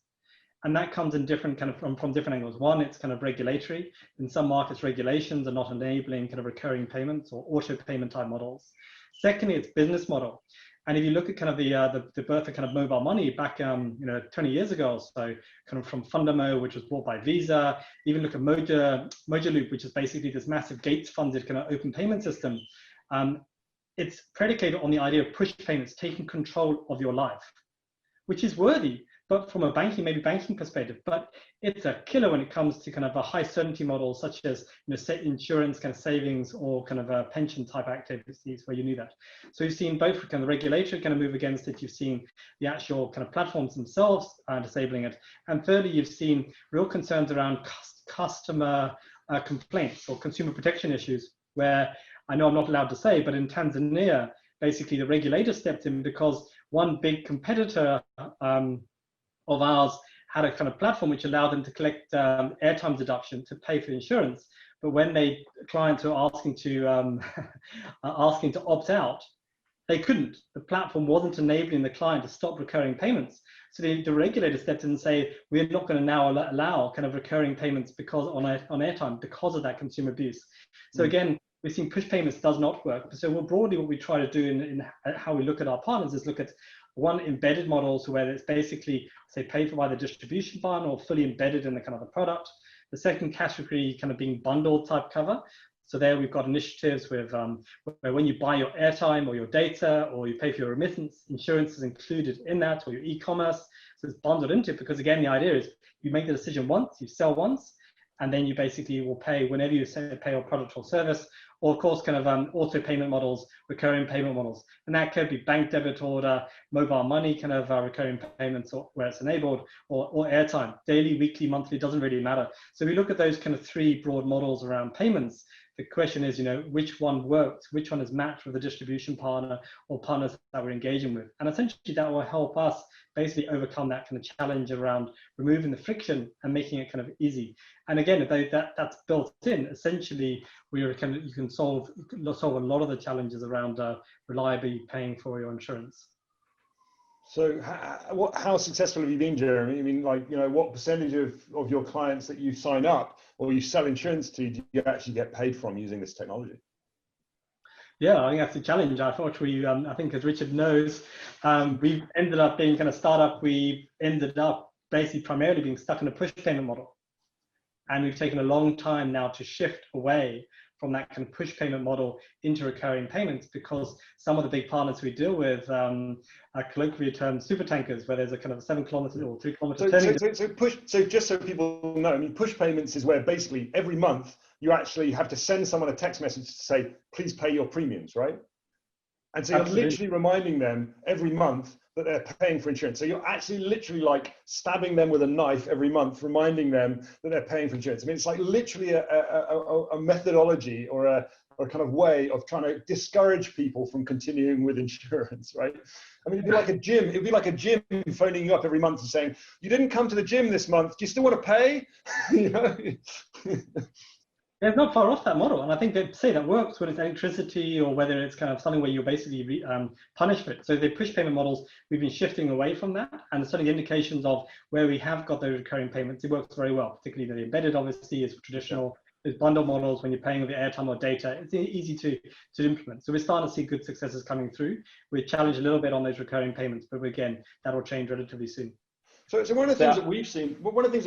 And that comes in different kind of from different angles. One, it's kind of regulatory. In some markets, regulations are not enabling kind of recurring payments or auto payment type models. Secondly, it's business model. And if you look at kind of the birth of kind of mobile money back, 20 years ago or so, kind of from Fundamo, which was bought by Visa, even look at Mojaloop, which is basically this massive Gates-funded kind of open payment system. It's predicated on the idea of push payments, taking control of your life, which is worthy, but from a banking perspective, but it's a killer when it comes to kind of a high certainty model, such as, you know, insurance kind of savings or kind of a pension type activities where you need that. So you've seen both kind of regulatory kind of move against it. You've seen the actual kind of platforms themselves disabling it. And thirdly, you've seen real concerns around customer complaints or consumer protection issues, where I know I'm not allowed to say, but in Tanzania, basically the regulator stepped in because one big competitor of ours had a kind of platform which allowed them to collect airtime deduction to pay for insurance. But when clients were asking to opt out, they couldn't. The platform wasn't enabling the client to stop recurring payments. So the regulator stepped in and say, we're not going to now allow kind of recurring payments because on airtime because of that consumer abuse. So again, we've seen push payments does not work. So more broadly, what we try to do in how we look at our partners is look at one, embedded models where it's basically, say, paid for by the distribution partner or fully embedded in the kind of the product. The second category kind of being bundled type cover. So there we've got initiatives with where when you buy your airtime or your data or you pay for your remittance, insurance is included in that, or your e-commerce. So it's bundled into it because, again, the idea is you make the decision once, you sell once, and then you basically will pay whenever you pay your product or service, or of course kind of auto payment models, recurring payment models. And that could be bank debit order, mobile money kind of recurring payments or where it's enabled, or airtime, daily, weekly, monthly, doesn't really matter. So we look at those kind of three broad models around payments. The question is, you know, which one works, which one is matched with the distribution partner or partners that we're engaging with. And essentially that will help us basically overcome that kind of challenge around removing the friction and making it kind of easy. And again, if that's built in, essentially you can solve a lot of the challenges around reliably paying for your insurance. So how successful have you been, Jeremy? I mean, like, you know, what percentage of your clients that you sign up or you sell insurance to do you actually get paid from using this technology? Yeah, I think that's the challenge. Unfortunately, I think as Richard knows, we've ended up being kind of startup. We ended up basically primarily being stuck in a push payment model. And we've taken a long time now to shift away from that kind of push payment model into recurring payments, because some of the big partners we deal with are colloquially termed super tankers, where there's a kind of 7 kilometer or 3 kilometer turning. So just so people know, I mean, push payments is where basically every month you actually have to send someone a text message to say, please pay your premiums, right? And so you're literally reminding them every month that they're paying for insurance. So you're actually literally like stabbing them with a knife every month, reminding them that they're paying for insurance. I mean, it's like literally a methodology or a kind of way of trying to discourage people from continuing with insurance, right? I mean, it'd be like a gym. It'd be like a gym phoning you up every month and saying, you didn't come to the gym this month. Do you still want to pay? You know? It's not far off that model, and I think they say that works when it's electricity or whether it's kind of something where you're basically punished for it. So the push payment models, we've been shifting away from that, and certainly indications of where we have got those recurring payments, it works very well, particularly the embedded obviously is traditional. Those bundle models, when you're paying with the airtime or data, it's easy to implement. So we're starting to see good successes coming through. We're challenged a little bit on those recurring payments, but again, that'll change relatively soon. So one of the things that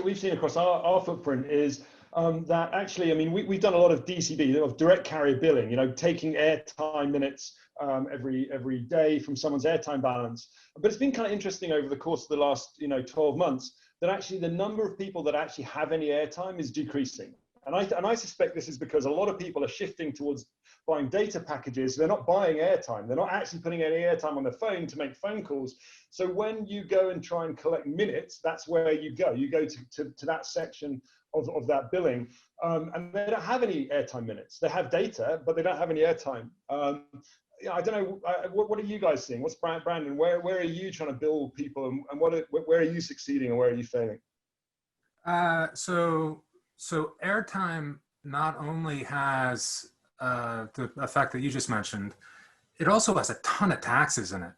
we've seen across our footprint is that actually, I mean, we've done a lot of DCB, of direct carrier billing, taking airtime minutes every day from someone's airtime balance. But it's been kind of interesting over the course of the last 12 months that actually the number of people that actually have any airtime is decreasing. And I suspect this is because a lot of people are shifting towards buying data packages. They're not buying airtime. They're not actually putting any airtime on their phone to make phone calls. So when you go and try and collect minutes, that's where you go. You go to that section of that billing. And they don't have any airtime minutes. They have data, but they don't have any airtime. I don't know, what are you guys seeing? What's Brandon, where are you trying to bill people, and where are you succeeding and where are you failing? So airtime not only has the effect that you just mentioned, it also has a ton of taxes in it.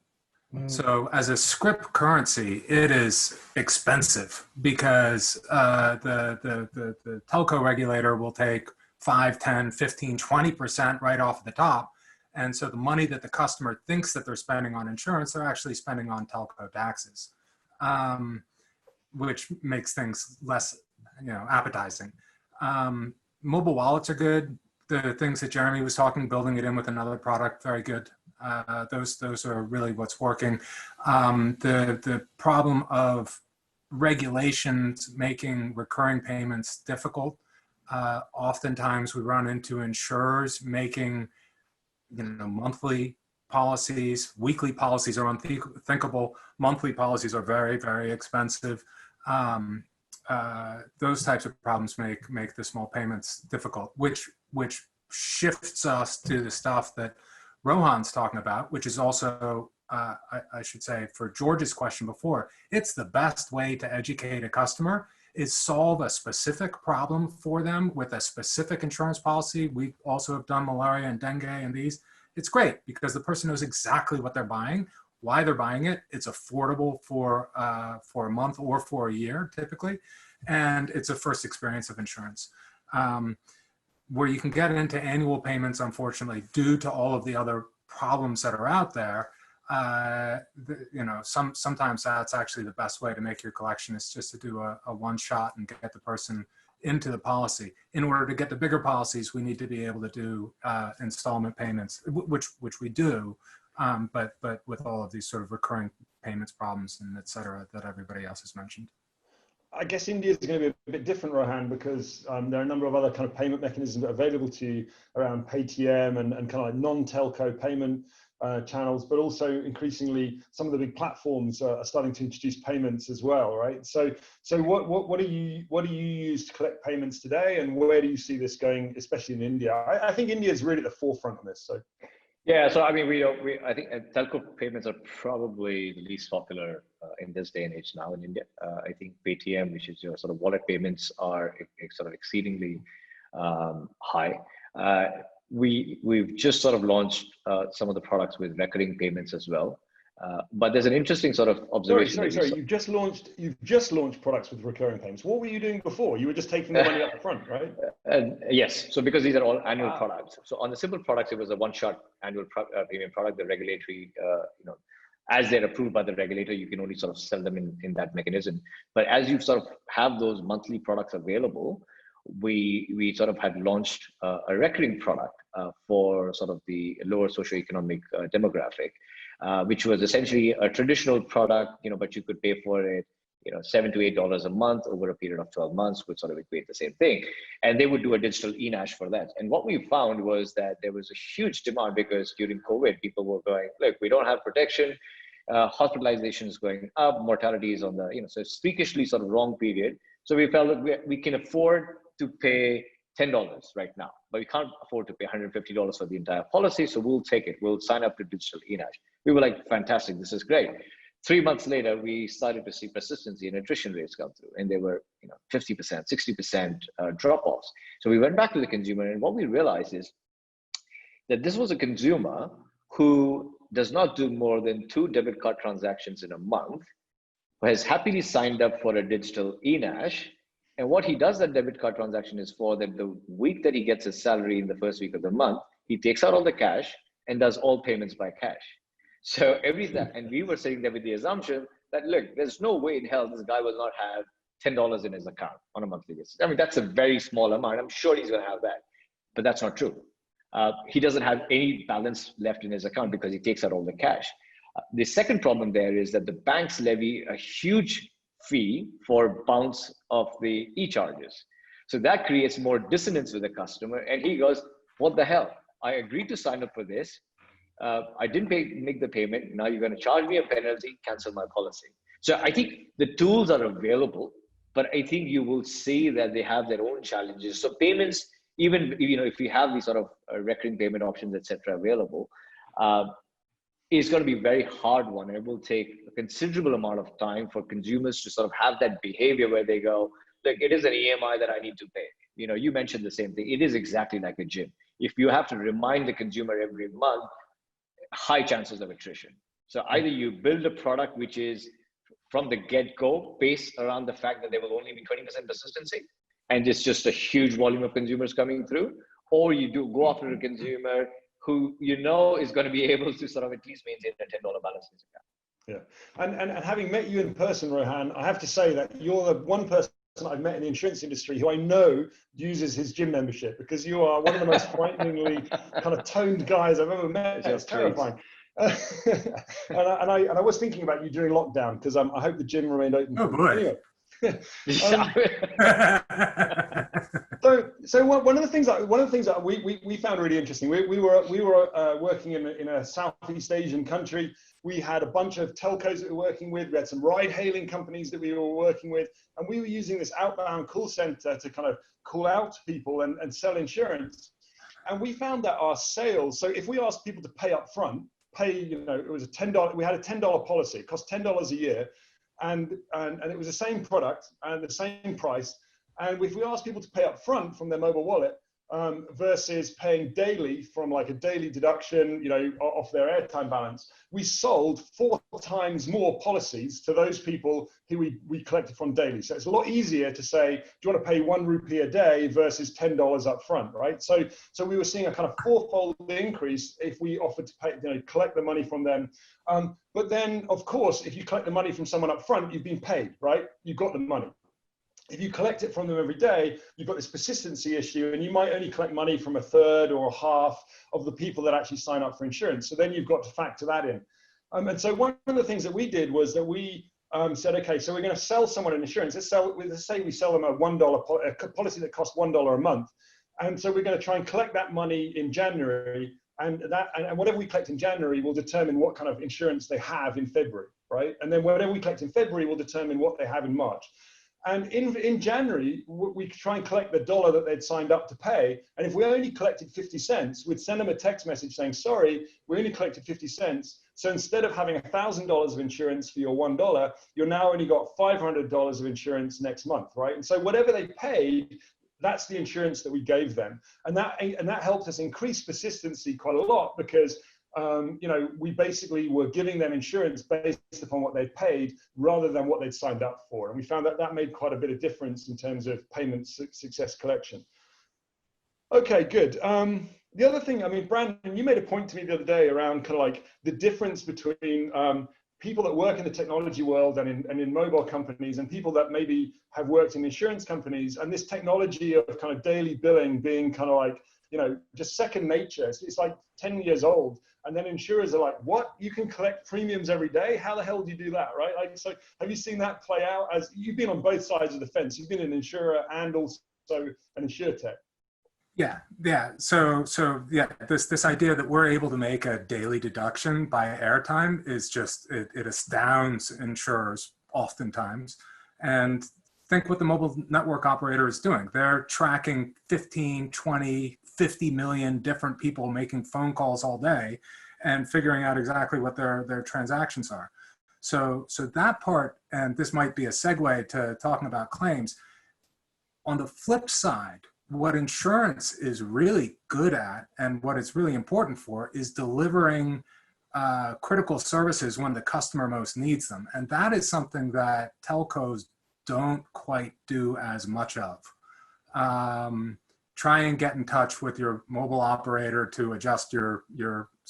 So as a script currency, it is expensive because the telco regulator will take 5, 10, 15, 20% right off the top. And so the money that the customer thinks that they're spending on insurance, they're actually spending on telco taxes, which makes things less appetizing. Mobile wallets are good. The things that Jeremy was talking, building it in with another product, very good. Those are really what's working. The problem of regulations making recurring payments difficult. Oftentimes we run into insurers making monthly policies. Weekly policies are unthinkable. Monthly policies are very, very expensive. Those types of problems make the small payments difficult, which shifts us to the stuff that Rohan's talking about, which is also, I should say, for George's question before, it's the best way to educate a customer is solve a specific problem for them with a specific insurance policy. We also have done malaria and dengue and these. It's great because the person knows exactly what they're buying, why they're buying it. It's affordable for a month or for a year typically, and it's a first experience of insurance. Where you can get into annual payments, unfortunately, due to all of the other problems that are out there, sometimes that's actually the best way to make your collection is just to do a one shot and get the person into the policy. In order to get the bigger policies, we need to be able to do installment payments, which we do, but with all of these sort of recurring payments problems and et cetera that everybody else has mentioned. I guess India is going to be a bit different, Rohan, because there are a number of other kind of payment mechanisms available to you around PayTM and kind of like non-telco payment channels, but also increasingly some of the big platforms are starting to introduce payments as well, right? So what do you use to collect payments today, and where do you see this going, especially in India? I think India is really at the forefront of this. So. Yeah, so I mean, I think telco payments are probably the least popular in this day and age now in India. I think PayTM, which is your sort of wallet payments, are sort of exceedingly high. We've just sort of launched some of the products with recurring payments as well. But there's an interesting sort of observation. Sorry. You've just launched products with recurring payments. What were you doing before? You were just taking the money up front, right? Yes. So because these are all annual products. So on the simple products, it was a one-shot annual premium product. The regulatory, as they're approved by the regulator, you can only sort of sell them in that mechanism. But as you sort of have those monthly products available, we sort of had launched a recurring product for sort of the lower socioeconomic demographic. Which was essentially a traditional product, but you could pay for it, $7 to $8 a month over a period of 12 months, would sort of equate the same thing. And they would do a digital e-NASH for that. And what we found was that there was a huge demand because during COVID, people were going, look, we don't have protection, hospitalization is going up, mortality is on the, so freakishly sort of wrong period. So we felt that we can afford to pay $10 right now, but we can't afford to pay $150 for the entire policy. So we'll take it. We'll sign up to digital e-NASH. We were like, fantastic, this is great. 3 months later, we started to see persistency and attrition rates come through, and they were 50%, 60% drop-offs. So we went back to the consumer, and what we realized is that this was a consumer who does not do more than 2 debit card transactions in a month, who has happily signed up for a digital e-NASH. And what he does that debit card transaction is for that the week that he gets his salary in the first week of the month, he takes out all the cash and does all payments by cash. So everything, and we were sitting there with the assumption that, look, there's no way in hell this guy will not have $10 in his account on a monthly basis. I mean, that's a very small amount. I'm sure he's going to have that, but that's not true. He doesn't have any balance left in his account because he takes out all the cash. The second problem there is that the banks levy a huge fee for bounce of the e-charges. So that creates more dissonance with the customer. And he goes, what the hell? I agreed to sign up for this. I didn't make the payment. Now you're going to charge me a penalty, cancel my policy. So I think the tools are available, but I think you will see that they have their own challenges. So payments, even if we have these sort of recurring payment options, etc., available, is going to be a very hard one. It will take a considerable amount of time for consumers to sort of have that behavior where they go, look, it is an EMI that I need to pay. You mentioned the same thing. It is exactly like a gym. If you have to remind the consumer every month, high chances of attrition. So either you build a product which is from the get-go based around the fact that there will only be 20% persistency, and it's just a huge volume of consumers coming through, or you do go after a consumer who is going to be able to sort of at least maintain a $10 balance in his account. Yeah, and having met you in person, Rohan, I have to say that you're the one person I've met in the insurance industry who I know uses his gym membership, because you are one of the most frighteningly kind of toned guys I've ever met. It's terrifying. and I was thinking about you during lockdown, because I hope the gym remained open. Oh boy. Anyway. So one of the things that we found really interesting, we were working in a Southeast Asian country. We had a bunch of telcos that we were working with. We had some ride-hailing companies that we were working with, and we were using this outbound call center to kind of call out to people and sell insurance. And we found that our sales, so if we asked people to pay up front, it was $10. We had a $10 policy. It cost $10 a year. And it was the same product and the same price. And if we asked people to pay up front from their mobile wallet versus paying daily from like a daily deduction, off their airtime balance, we sold 4 times more policies to those people who we collected from daily. So it's a lot easier to say, do you want to pay 1 rupee a day versus $10 up front, right? So we were seeing a kind of 4-fold increase if we offered to pay, collect the money from them. But then, of course, if you collect the money from someone up front, you've been paid, right? You've got the money. If you collect it from them every day, you've got this persistency issue, and you might only collect money from a third or a half of the people that actually sign up for insurance. So then you've got to factor that in. And so one of the things that we did was that we said, okay, so we're going to sell someone an insurance. Let's say we sell them a $1 policy that costs $1 a month. And so we're going to try and collect that money in January. And whatever we collect in January will determine what kind of insurance they have in February, right? And then whatever we collect in February will determine what they have in March. And in January, we try and collect the dollar that they'd signed up to pay. And if we only collected 50 cents, we'd send them a text message saying, sorry, we only collected 50 cents. So instead of having $1,000 of insurance for your $1, you're now only got $500 of insurance next month, right? And so whatever they paid, that's the insurance that we gave them. And that helped us increase persistency quite a lot, because we basically were giving them insurance based upon what they'd paid rather than what they'd signed up for. And we found that made quite a bit of difference in terms of payment success collection. Okay, good. The other thing, Brandon, you made a point to me the other day around kind of like the difference between people that work in the technology world and in mobile companies, and people that maybe have worked in insurance companies, and this technology of kind of daily billing being kind of like, just second nature. It's like 10 years old. And then insurers are like, what? You can collect premiums every day? How the hell do you do that, right? Like, so have you seen that play out? As you've been on both sides of the fence. You've been an insurer and also an insurtech. Yeah. So yeah, this idea that we're able to make a daily deduction by airtime is just, it astounds insurers oftentimes. And think what the mobile network operator is doing. They're tracking 15, 20, 50 million different people making phone calls all day and figuring out exactly what their transactions are. So that part, and this might be a segue to talking about claims. On the flip side, what insurance is really good at, and what it's really important for, is delivering critical services when the customer most needs them. And that is something that telcos don't quite do as much of. Try and get in touch with your mobile operator to adjust your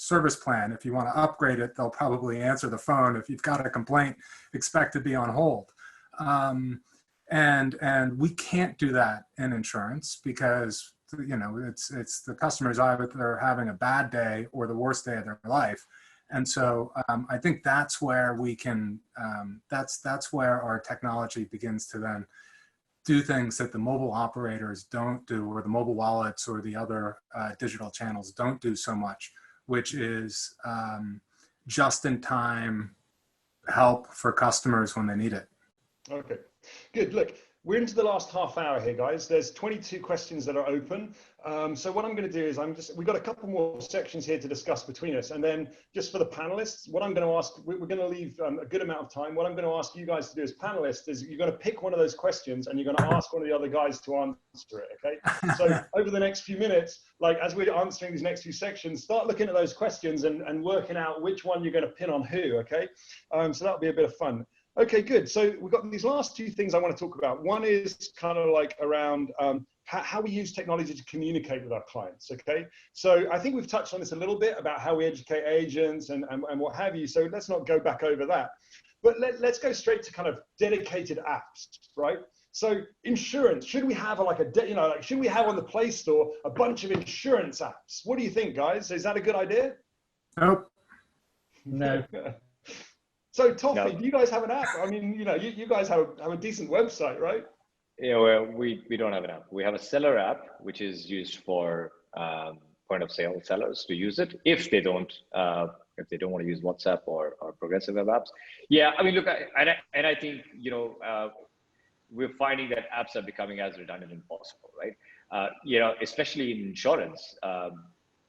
service plan. If you want to upgrade it, they'll probably answer the phone. If you've got a complaint, expect to be on hold. And we can't do that in insurance because, you know, it's the customer's either having a bad day or the worst day of their life. And so I think that's where we can, that's where our technology begins to then do things that the mobile operators don't do, or the mobile wallets or the other digital channels don't do so much, which is just in time help for customers when they need it. Okay, good. Look, we're into the last half hour here, guys. There's 22 questions that are open. So what I'm going to do is we've got a couple more sections here to discuss between us. And then just for the panelists, what I'm going to ask, we're going to leave a good amount of time. What I'm going to ask you guys to do as panelists is you're going to pick one of those questions and you're going to ask one of the other guys to answer it, okay? So over the next few minutes, like as we're answering these next few sections, start looking at those questions and working out which one you're going to pin on who, okay? So that'll be a bit of fun. Okay, good. So we've got these last two things I want to talk about. One is kind of like around how we use technology to communicate with our clients, okay? So I think we've touched on this a little bit about how we educate agents and what have you. So let's not go back over that. But let's go straight to kind of dedicated apps, right? So insurance, should we have should we have on the Play Store a bunch of insurance apps? What do you think, guys? Is that a good idea? Nope. No. So Toffee, No. do you guys have an app? I mean, you know, you guys have a decent website, right? Yeah, well, we don't have an app. We have a seller app, which is used for point of sale sellers to use it if they don't want to use WhatsApp or progressive web apps. Yeah, I mean, look, I think, you know, we're finding that apps are becoming as redundant as possible, right? You know, especially in insurance.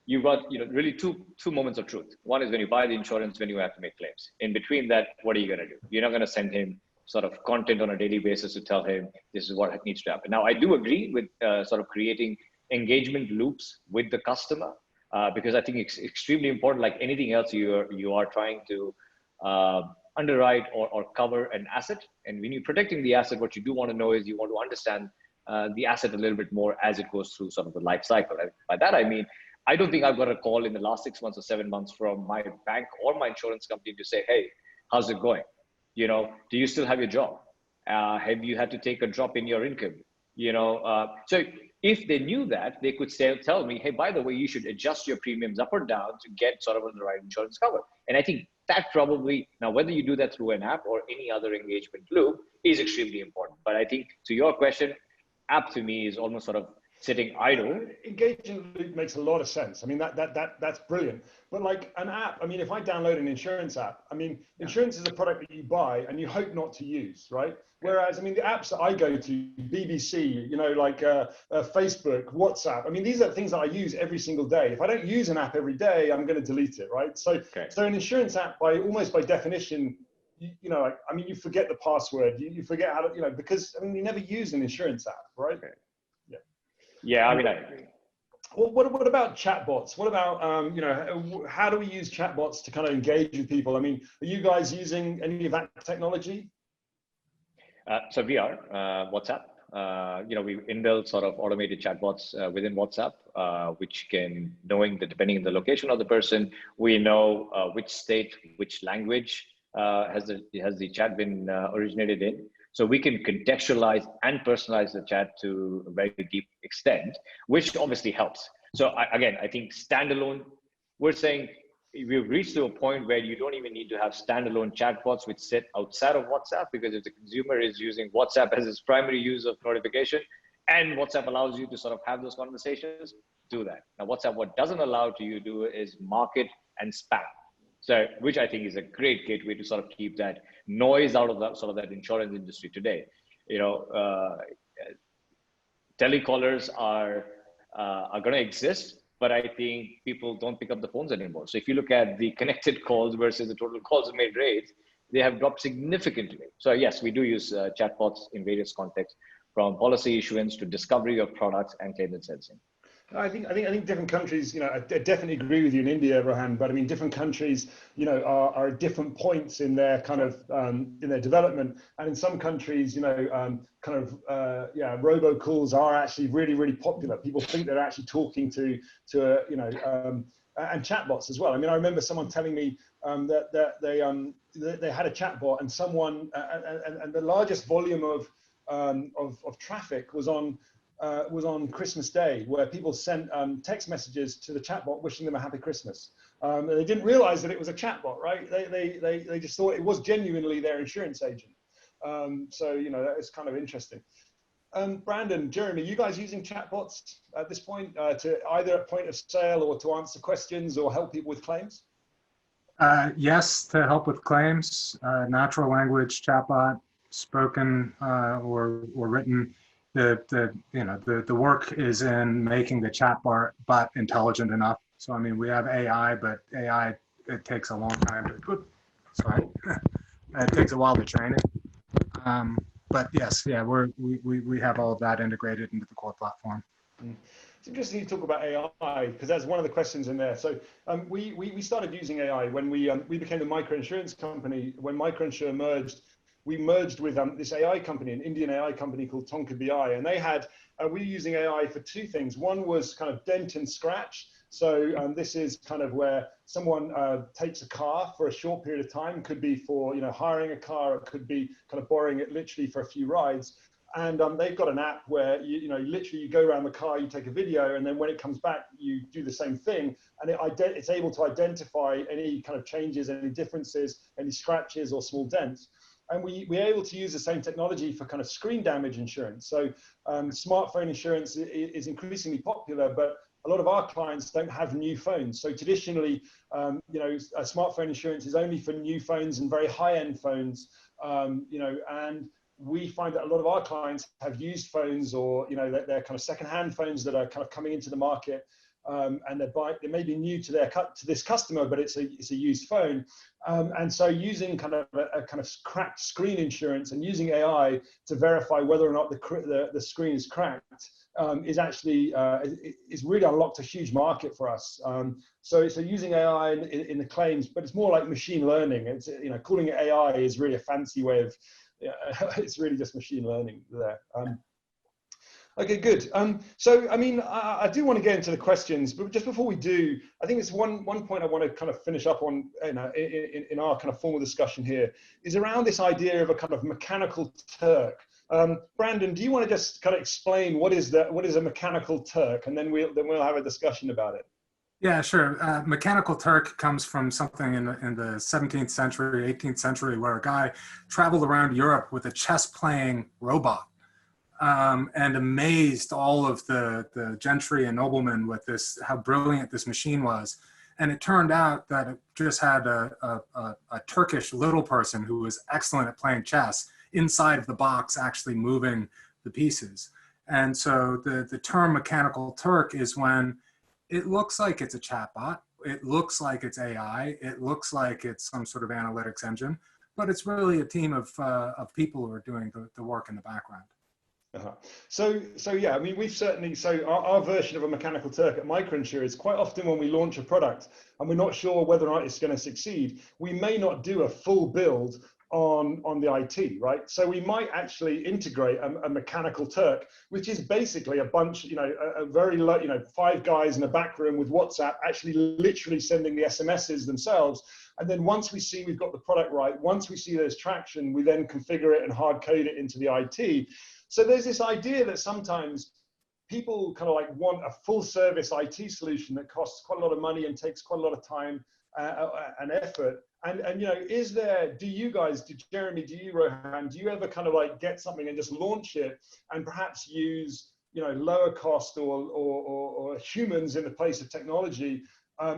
You've got, you know, really two moments of truth. One is when you buy the insurance, when you have to make claims. In between that, what are you going to do? You're not going to send him sort of content on a daily basis to tell him this is what needs to happen. Now, I do agree with sort of creating engagement loops with the customer because I think it's extremely important. Like anything else, you are trying to underwrite or cover an asset. And when you're protecting the asset, what you do want to know is you want to understand the asset a little bit more as it goes through sort of the life cycle. And by that, I mean, I don't think I've got a call in the last 6 months or 7 months from my bank or my insurance company to say, hey, how's it going? You know, do you still have your job? Have you had to take a drop in your income? You know, so if they knew that, they could tell me, hey, by the way, you should adjust your premiums up or down to get sort of the right insurance cover. And I think that probably, now whether you do that through an app or any other engagement loop is extremely important. But I think to your question, app to me is almost sort of sitting idle. Engagement loop makes a lot of sense. I mean, that's brilliant. But like an app, I mean, if I download an insurance app, I mean, insurance is a product that you buy and you hope not to use, right? Whereas, I mean, the apps that I go to, BBC, you know, like Facebook, WhatsApp, I mean, these are things that I use every single day. If I don't use an app every day, I'm going to delete it, right? So, so an insurance app, almost by definition, you know, I mean, you forget the password, you forget how to, you know, because, I mean, you never use an insurance app, right? Yeah, I mean, I agree. Well, what about chatbots? What about, you know, how do we use chatbots to kind of engage with people? I mean, are you guys using any of that technology? So we are WhatsApp. You know, we inbuilt sort of automated chatbots within WhatsApp, which can, knowing that depending on the location of the person, we know which state, which language has the chat been originated in. So we can contextualize and personalize the chat to a very deep extent, which obviously helps. So again, I think standalone, we're saying we've reached to a point where you don't even need to have standalone chatbots which sit outside of WhatsApp, because if the consumer is using WhatsApp as its primary use of notification and WhatsApp allows you to sort of have those conversations, do that. Now, WhatsApp, what doesn't allow you to do is market and spam. So, which I think is a great gateway to sort of keep that noise out of that sort of that insurance industry today. You know, telecallers are going to exist, but I think people don't pick up the phones anymore. So if you look at the connected calls versus the total calls made rates, they have dropped significantly. So yes, we do use chatbots in various contexts, from policy issuance to discovery of products and claim sensing. I think different countries, you know, I definitely agree with you in India, Rohan, but I mean, different countries, you know, are at different points in their kind of, in their development. And in some countries, you know, robocalls are actually really, really popular. People think they're actually talking to a, you know, and chatbots as well. I mean, I remember someone telling me that they had a chatbot, and someone and the largest volume of traffic was on Christmas Day, where people sent text messages to the chatbot wishing them a happy Christmas. And they didn't realize that it was a chatbot, right? They just thought it was genuinely their insurance agent. So, you know, that is kind of interesting. Brandon, Jeremy, you guys using chatbots at this point to either at point of sale or to answer questions or help people with claims? Yes, to help with claims, natural language chatbot, spoken or written. The work is in making the chatbot intelligent enough. So I mean, we have AI, but AI, it takes a long time to. Sorry, it takes a while to train it. But yes, yeah, we have all of that integrated into the core platform. It's interesting you talk about AI, because that's one of the questions in there. So we started using AI when we became a microinsurance company. When Microinsure merged, we merged with this AI company, an Indian AI company called Tonka BI, and they had we were using AI for two things. One was kind of dent and scratch. So this is kind of where someone takes a car for a short period of time. Could be for, you know, hiring a car. It could be kind of borrowing it literally for a few rides. And they've got an app where you literally you go around the car, you take a video, and then when it comes back, you do the same thing, and it's able to identify any kind of changes, any differences, any scratches or small dents. And we're able to use the same technology for kind of screen damage insurance. So smartphone insurance is increasingly popular, but a lot of our clients don't have new phones. So traditionally, you know, a smartphone insurance is only for new phones and very high-end phones, you know, and we find that a lot of our clients have used phones, or, you know, they're kind of second-hand phones that are kind of coming into the market, and they may be new to this customer, but it's a used phone, and so using kind of a kind of cracked screen insurance and using AI to verify whether or not the screen is cracked is actually is really unlocked a huge market for us. So using AI in the claims, but it's more like machine learning. It's, you know, calling it AI is really a fancy way of, it's really just machine learning there. Okay, good. So, I mean, I do want to get into the questions, but just before we do, I think it's one point I want to kind of finish up on, you know, in our kind of formal discussion here, is around this idea of a kind of mechanical Turk. Brandon, do you want to just kind of explain what is a mechanical Turk, and then we'll have a discussion about it? Yeah, sure. Mechanical Turk comes from something in the 17th century, 18th century, where a guy traveled around Europe with a chess-playing robot, and amazed all of the gentry and noblemen with how brilliant this machine was. And it turned out that it just had a Turkish little person who was excellent at playing chess inside of the box, actually moving the pieces. And so the term Mechanical Turk is when it looks like it's a chatbot, it looks like it's AI, it looks like it's some sort of analytics engine, but it's really a team of people who are doing the work in the background. So yeah, I mean, we've certainly, so our version of a Mechanical Turk at Microinsure is quite often when we launch a product and we're not sure whether or not it's going to succeed, we may not do a full build on the IT, right? So we might actually integrate a Mechanical Turk, which is basically a bunch, you know, a very low, you know, 5 guys in a back room with WhatsApp actually literally sending the SMSs themselves. And then once we see we've got the product right, once we see there's traction, we then configure it and hard code it into the IT. So there's this idea that sometimes people kind of like want a full service IT solution that costs quite a lot of money and takes quite a lot of time and effort. And you know, do you guys, Jeremy, do you, Rohan, do you ever kind of like get something and just launch it and perhaps use, you know, lower cost or humans in the place of technology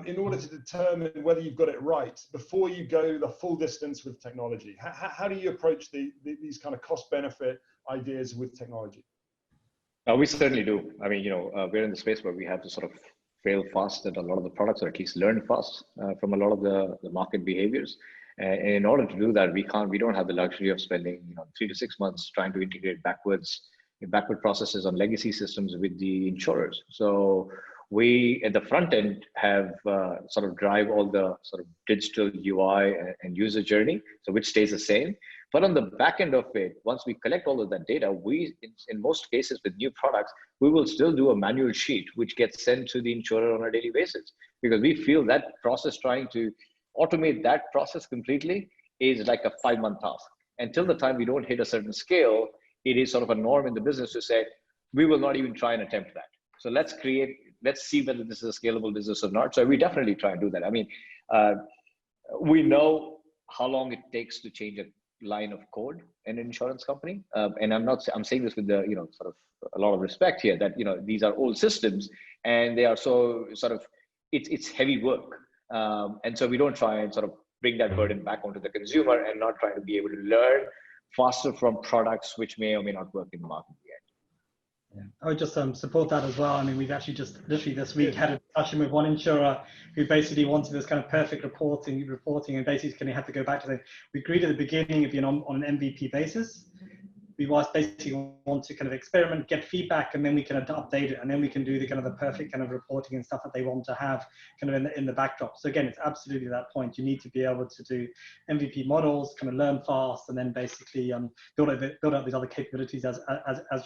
in order to determine whether you've got it right before you go the full distance with technology? How do you approach these kind of cost benefit ideas with technology? We certainly do. I mean, you know, we're in the space where we have to sort of fail fast at a lot of the products, or at least learn fast from a lot of the market behaviors. And in order to do that, we don't have the luxury of spending, you know, 3 to 6 months trying to integrate backward processes on legacy systems with the insurers. So We at the front end have sort of drive all the sort of digital UI and user journey, so which stays the same. But on the back end of it, once we collect all of that data, we, in most cases with new products, we will still do a manual sheet, which gets sent to the insurer on a daily basis, because we feel that process, trying to automate that process completely is like a 5-month task. Until the time we don't hit a certain scale, it is sort of a norm in the business to say, we will not even try and attempt that. So let's see whether this is a scalable business or not. So we definitely try and do that. I mean, we know how long it takes to change a line of code in an insurance company. And I'm saying this with the, sort of a lot of respect here, that, these are old systems and they are so sort of, it's heavy work. And so we don't try and sort of bring that burden back onto the consumer, and not trying to be able to learn faster from products which may or may not work in the market yet. Yeah. I would just support that as well. I mean, we've actually just literally this week had a discussion with one insurer who basically wanted this kind of perfect reporting, and basically kind of had to go back to the, we agreed at the beginning of being on an MVP basis. We basically want to kind of experiment, get feedback, and then we can update it, and then we can do the kind of the perfect kind of reporting and stuff that they want to have kind of in the backdrop. So again, it's absolutely that point. You need to be able to do MVP models, kind of learn fast, and then basically build out these other capabilities as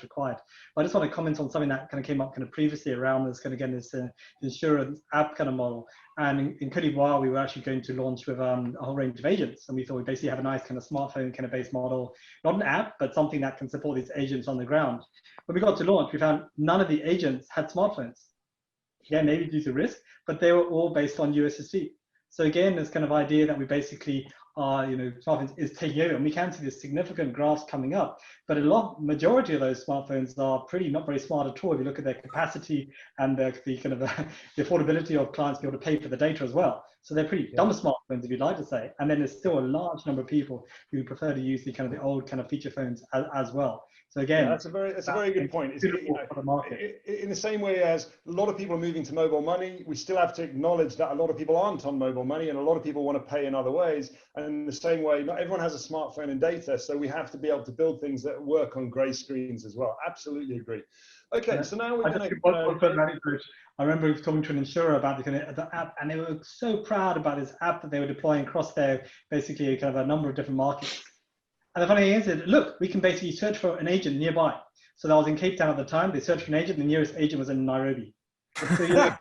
required. But I just want to comment on something that kind of came up kind of previously around this kind of, again, this insurance app kind of model. And in Cote d'Ivoire, we were actually going to launch with a whole range of agents. And we thought we basically have a nice kind of smartphone kind of based model, not an app, but something that can support these agents on the ground. When we got to launch, we found none of the agents had smartphones. Yeah, maybe due to risk, but they were all based on USSD. So again, this kind of idea that we basically are, smartphones is taking over, and we can see this significant graphs coming up. But majority of those smartphones are not very smart at all. If you look at their capacity and the kind of the affordability of clients being able to pay for the data as well. So they're pretty dumb smartphones, if you'd like to say. And then there's still a large number of people who prefer to use the old kind of feature phones as well. So again, that's a very good point. It's, in the same way as a lot of people are moving to mobile money, we still have to acknowledge that a lot of people aren't on mobile money, and a lot of people want to pay in other ways. And in the same way, not everyone has a smartphone and data, so we have to be able to build things that work on grey screens as well. Absolutely agree. Okay, so now we're going to. I remember talking to an insurer about the app, and they were so proud about this app that they were deploying across their basically kind of a number of different markets. And the funny thing is, look, we can basically search for an agent nearby. So that was in Cape Town at the time. They searched for an agent. The nearest agent was in Nairobi. So,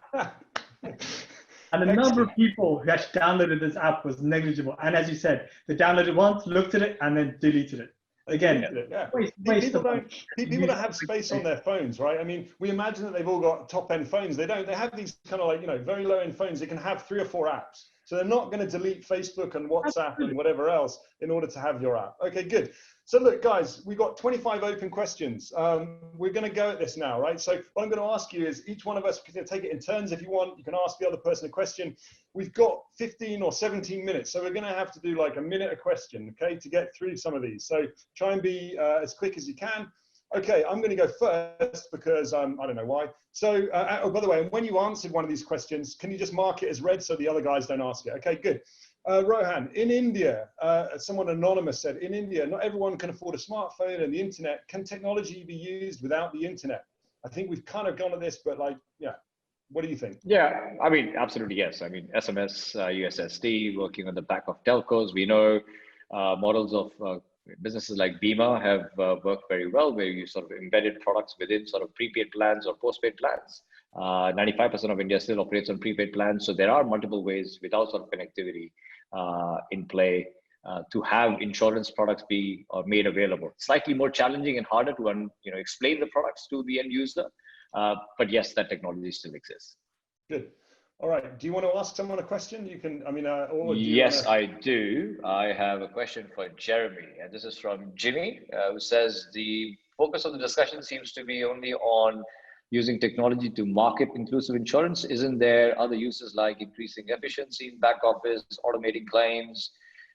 and the number of people who actually downloaded this app was negligible. And as you said, they downloaded once, looked at it, and then deleted it. Again, people don't have space on their phones, right? I mean, we imagine that they've all got top-end phones. They don't. They have these kind of very low-end phones. They can have 3 or 4 apps. So they're not going to delete Facebook and WhatsApp and whatever else in order to have your app. Okay, good. So look, guys, we've got 25 open questions. We're going to go at this now, right? So what I'm going to ask you is each one of us can take it in turns. If you want, you can ask the other person a question. We've got 15 or 17 minutes. So we're going to have to do like a minute a question, okay, to get through some of these. So try and be as quick as you can. Okay, I'm going to go first because I don't know why. So, oh, by the way, when you answered one of these questions, can you just mark it as red so the other guys don't ask it? Okay, good. Rohan, in India, someone anonymous said, in India, not everyone can afford a smartphone and the internet. Can technology be used without the internet? I think we've kind of gone at this, but what do you think? Yeah, I mean, absolutely, yes. I mean, SMS, USSD, working on the back of telcos. We know models of businesses like Bima have worked very well, where you sort of embedded products within sort of prepaid plans or postpaid plans. 95% of India still operates on prepaid plans. So there are multiple ways without sort of connectivity in play to have insurance products be made available. Slightly more challenging and harder to explain the products to the end user. But yes, that technology still exists. Good. All right. Do you want to ask someone a question? You can, Yes, I do. I have a question for Jeremy. And this is from Jimmy, who says the focus of the discussion seems to be only on using technology to market inclusive insurance. Isn't there other uses like increasing efficiency in back office, automating claims,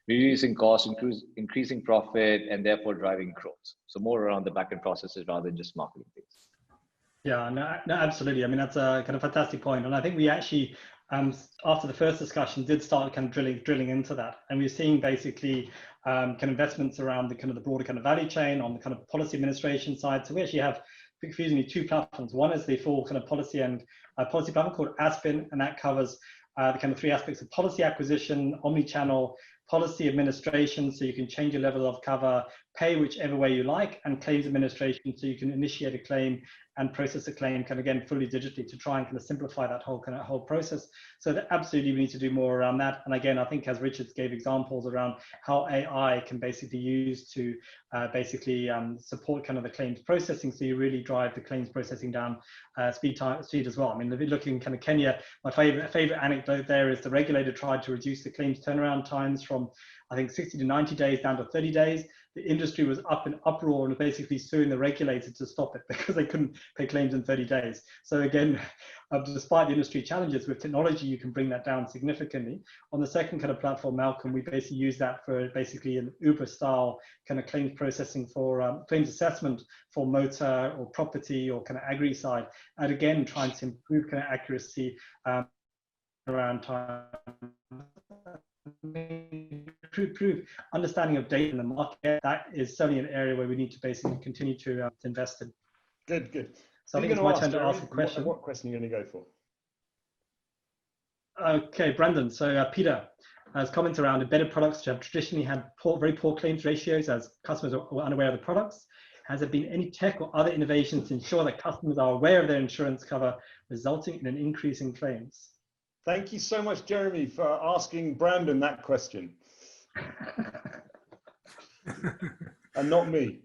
reducing costs, increasing profit, and therefore driving growth? So more around the back end processes rather than just marketing things. Yeah, no, absolutely. I mean, that's a kind of fantastic point. And I think we actually after the first discussion, did start kind of drilling into that, and we're seeing basically kind of investments around the kind of the broader kind of value chain on the kind of policy administration side. So we actually have, confusingly, two platforms. One is the full kind of policy and policy platform called Aspen, and that covers the kind of three aspects of policy acquisition, omni-channel, policy administration, so you can change your level of cover, pay whichever way you like, and claims administration, so you can initiate a claim and process a claim, kind of again fully digitally, to try and kind of simplify that whole process. So that absolutely we need to do more around that. And again, I think as Richard gave examples around how AI can basically use to support kind of the claims processing, so you really drive the claims processing down speed as well. I mean, looking kind of Kenya, my favorite anecdote there is the regulator tried to reduce the claims turnaround times from, I think, 60 to 90 days down to 30 days. The industry was up in uproar and basically suing the regulator to stop it because they couldn't pay claims in 30 days. So again, despite the industry challenges, with technology, you can bring that down significantly. On the second kind of platform, Malcolm, we basically use that for basically an Uber style kind of claims processing for claims assessment for motor or property or kind of agri side. And again, trying to improve kind of accuracy around time. Improve understanding of data in the market. That is certainly an area where we need to basically continue to invest in. Good. So I think it's my turn to ask a question. What question are you going to go for? Okay, Brandon. So Peter has comments around embedded products which have traditionally had very poor claims ratios as customers were unaware of the products. Has there been any tech or other innovations to ensure that customers are aware of their insurance cover, resulting in an increase in claims? Thank you so much, Jeremy, for asking Brandon that question. And not me.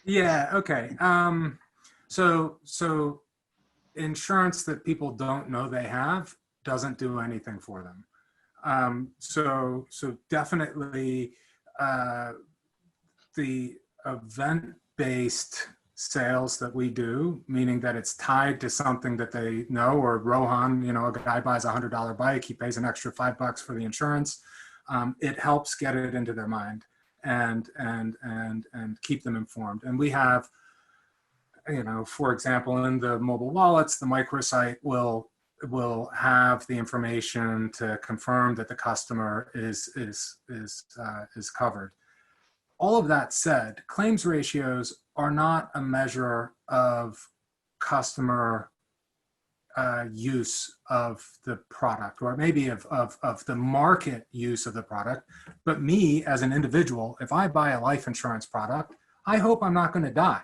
Yeah, okay. So insurance that people don't know they have doesn't do anything for them. So definitely the event-based sales that we do, meaning that it's tied to something that they know, or Rohan, you know, a guy buys a $100 bike, he pays an extra $5 for the insurance. It helps get it into their mind and keep them informed. And we have, you know, for example, in the mobile wallets, the microsite will have the information to confirm that the customer is covered. All of that said, claims ratios are not a measure of customer use of the product, or maybe of the market use of the product. But me as an individual, if I buy a life insurance product, I hope I'm not going to die.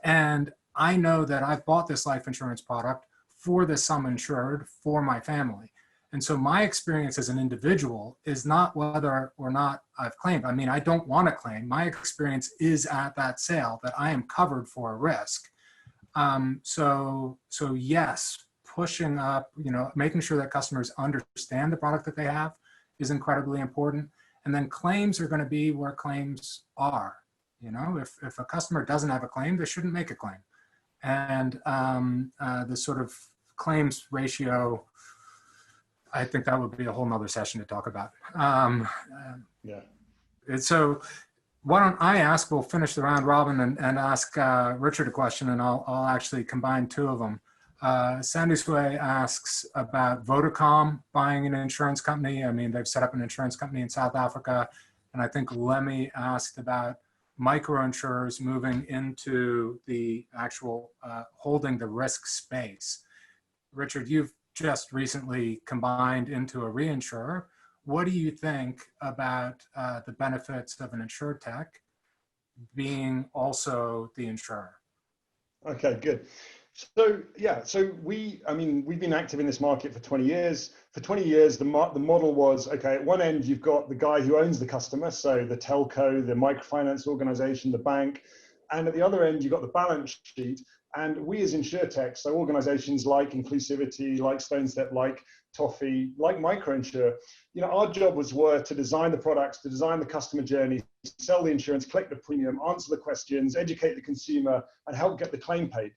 And I know that I've bought this life insurance product for the sum insured for my family. And so my experience as an individual is not whether or not I've claimed. I mean, I don't want to claim. My experience is at that sale that I am covered for a risk. So yes, pushing up, you know, making sure that customers understand the product that they have is incredibly important. And then claims are going to be where claims are. You know, if a customer doesn't have a claim, they shouldn't make a claim. And the sort of claims ratio, I think that would be a whole nother session to talk about. Yeah. And so why don't I ask, we'll finish the round robin and ask Richard a question, and I'll actually combine two of them. Sandusway asks about Vodacom buying an insurance company. I mean, they've set up an insurance company in South Africa. And I think Lemmy asked about microinsurers moving into the actual holding the risk space. Richard, you've just recently combined into a reinsurer. What do you think about the benefits of an insurtech being also the insurer? Okay, good. So yeah, so we've been active in this market for 20 years. For 20 years, the model was, okay, at one end, you've got the guy who owns the customer, so the telco, the microfinance organization, the bank, and at the other end, you've got the balance sheet. And we as insurtechs, so organizations like Inclusivity, like Stonestep, like Toffee, like MicroInsure, you know, our job were to design the products, to design the customer journey, sell the insurance, collect the premium, answer the questions, educate the consumer, and help get the claim paid.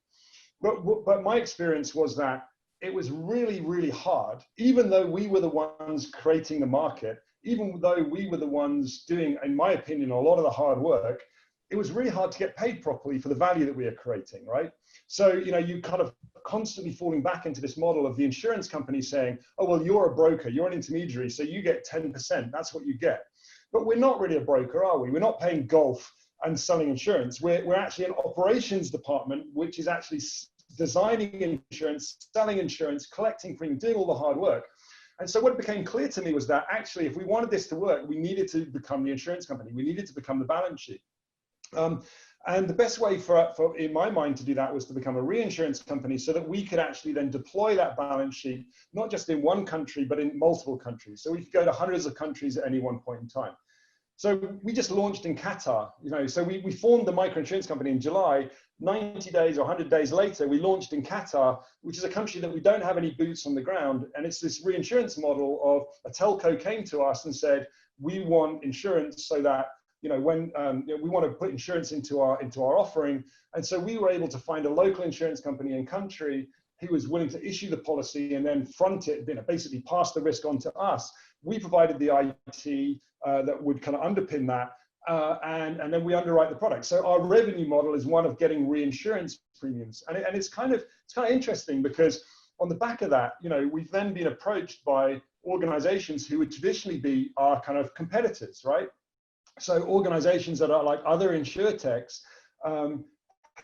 But my experience was that it was really, really hard, even though we were the ones creating the market, even though we were the ones doing, in my opinion, a lot of the hard work. It was really hard to get paid properly for the value that we are creating, right? So, you know, you kind of constantly falling back into this model of the insurance company saying, oh, well, you're a broker, you're an intermediary, so you get 10%, that's what you get. But we're not really a broker, are we? We're not playing golf and selling insurance. We're actually an operations department, which is actually designing insurance, selling insurance, collecting premium, doing all the hard work. And so what became clear to me was that actually, if we wanted this to work, we needed to become the insurance company. We needed to become the balance sheet. And the best way in my mind, to do that was to become a reinsurance company so that we could actually then deploy that balance sheet, not just in one country, but in multiple countries. So we could go to hundreds of countries at any one point in time. So we just launched in Qatar, so we formed the microinsurance company in July. 90 days or 100 days later, we launched in Qatar, which is a country that we don't have any boots on the ground. And it's this reinsurance model of a telco came to us and said, we want insurance so that, when we want to put insurance into our offering. And so we were able to find a local insurance company in country who was willing to issue the policy and then front it, basically pass the risk on to us. We provided the IT that would kind of underpin that. And then we underwrite the product. So our revenue model is one of getting reinsurance premiums. And it's kind of interesting because on the back of that, we've then been approached by organizations who would traditionally be our kind of competitors, right? So organizations that are like other insurtechs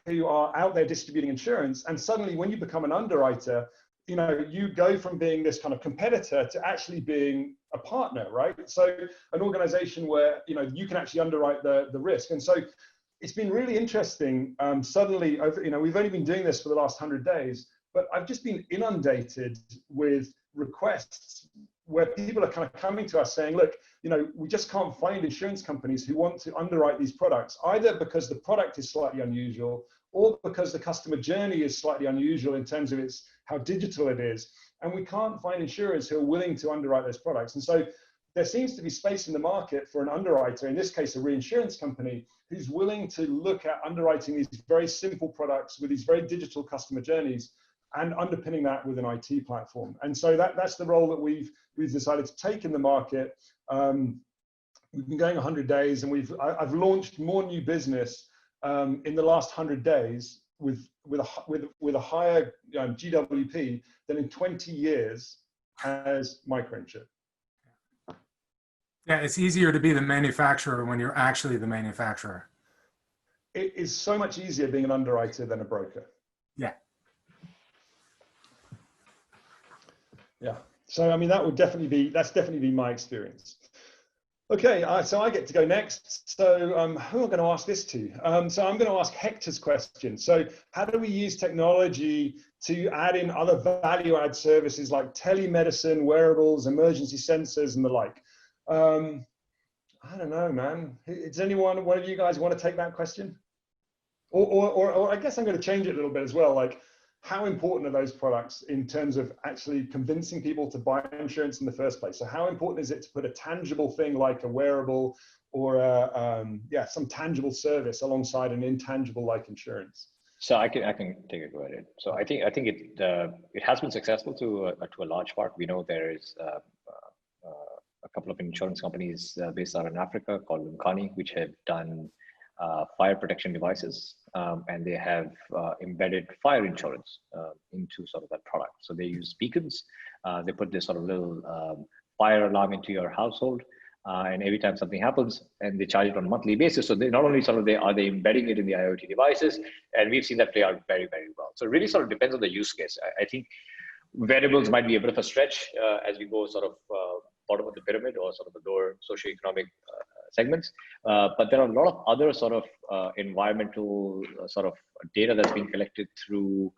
who are out there distributing insurance. And suddenly when you become an underwriter, you go from being this kind of competitor to actually being a partner, right? So an organization where, you can actually underwrite the risk. And so it's been really interesting. Suddenly, we've only been doing this for the last 100 days, but I've just been inundated with requests where people are kind of coming to us saying, look, we just can't find insurance companies who want to underwrite these products, either because the product is slightly unusual or because the customer journey is slightly unusual in terms of how digital it is. And we can't find insurers who are willing to underwrite those products. And so there seems to be space in the market for an underwriter, in this case, a reinsurance company, who's willing to look at underwriting these very simple products with these very digital customer journeys and underpinning that with an IT platform. And so that's the role that we've decided to take in the market. We've been going 100 days and I've launched more new business in the last 100 days with a higher GWP than in 20 years as microinsurer. Yeah, it's easier to be the manufacturer when you're actually the manufacturer. It is so much easier being an underwriter than a broker. Yeah. Yeah. So, I mean, that's definitely been my experience. Okay, so I get to go next. So who am I going to ask this to? So I'm going to ask Hector's question. So how do we use technology to add in other value add services like telemedicine, wearables, emergency sensors and the like? I don't know, man. Does one of you guys want to take that question? Or I guess I'm going to change it a little bit as well. Like, how important are those products in terms of actually convincing people to buy insurance in the first place? So how important is it to put a tangible thing like a wearable or some tangible service alongside an intangible like insurance? So I can take a go at it. So I think it has been successful to a large part. We know there is a couple of insurance companies based out in Africa called Lumkani, which have done fire protection devices, and they have embedded fire insurance into sort of that product. So they use beacons. They put this sort of little fire alarm into your household, and every time something happens, and they charge it on a monthly basis. So they not only are they embedding it in the IoT devices, and we've seen that play out very, very well. So it really sort of depends on the use case. I think wearables might be a bit of a stretch as we go sort of bottom of the pyramid or sort of the lower socioeconomic segments. But there are a lot of other sort of environmental sort of data that's being collected through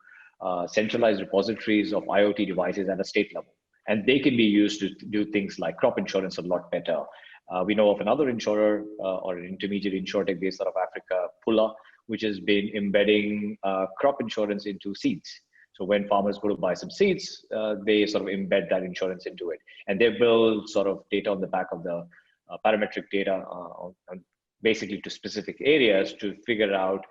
centralized repositories of IoT devices at a state level. And they can be used to do things like crop insurance a lot better. We know of another insurer or an intermediate insurtech based out of Africa, Pula, which has been embedding crop insurance into seeds. So when farmers go to buy some seeds, they sort of embed that insurance into it. And they build sort of data on the back of the parametric data on basically to specific areas to figure out,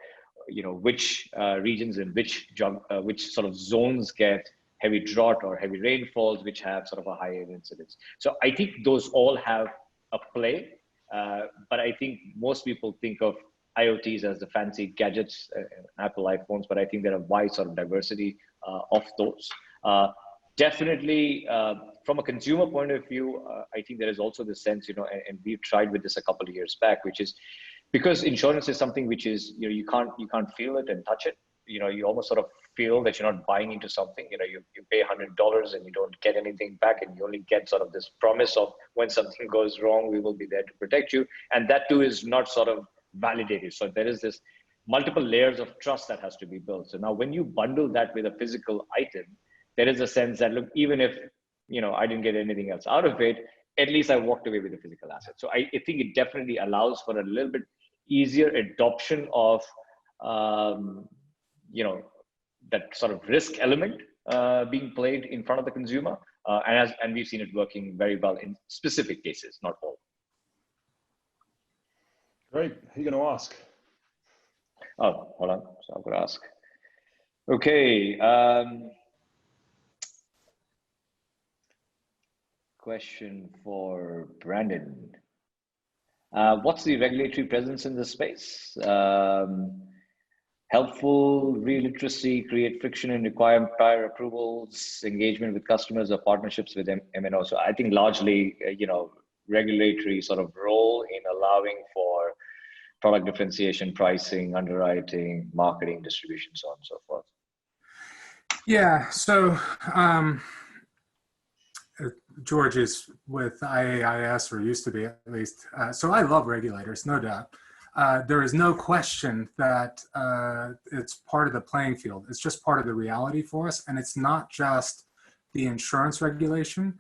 which regions and which sort of zones get heavy drought or heavy rainfalls, which have sort of a higher incidence. So I think those all have a play, but I think most people think of IoTs as the fancy gadgets, Apple iPhones, but I think there are wide sort of diversity of those. Definitely, from a consumer point of view, I think there is also the sense, and we've tried with this a couple of years back, which is because insurance is something which is, you can't feel it and touch it. You almost sort of feel that you're not buying into something. You pay $100 and you don't get anything back, and you only get sort of this promise of when something goes wrong, we will be there to protect you. And that too is not sort of validated. So there is this multiple layers of trust that has to be built. So now when you bundle that with a physical item, there is a sense that, look, even if, I didn't get anything else out of it, at least I walked away with a physical asset. So I think it definitely allows for a little bit easier adoption of, that sort of risk element being played in front of the consumer. And we've seen it working very well in specific cases, not all. Great. Who are you going to ask? Oh, hold on. So I'm going to ask. Okay. Question for Brandon. What's the regulatory presence in this space? Helpful, real literacy, create friction and require prior approvals, engagement with customers or partnerships with MNO. So I think largely, regulatory sort of role in allowing for product differentiation, pricing, underwriting, marketing, distribution, so on and so forth. Yeah, so George is with IAIS, or used to be at least. So I love regulators, no doubt. There is no question that it's part of the playing field. It's just part of the reality for us. And it's not just the insurance regulation.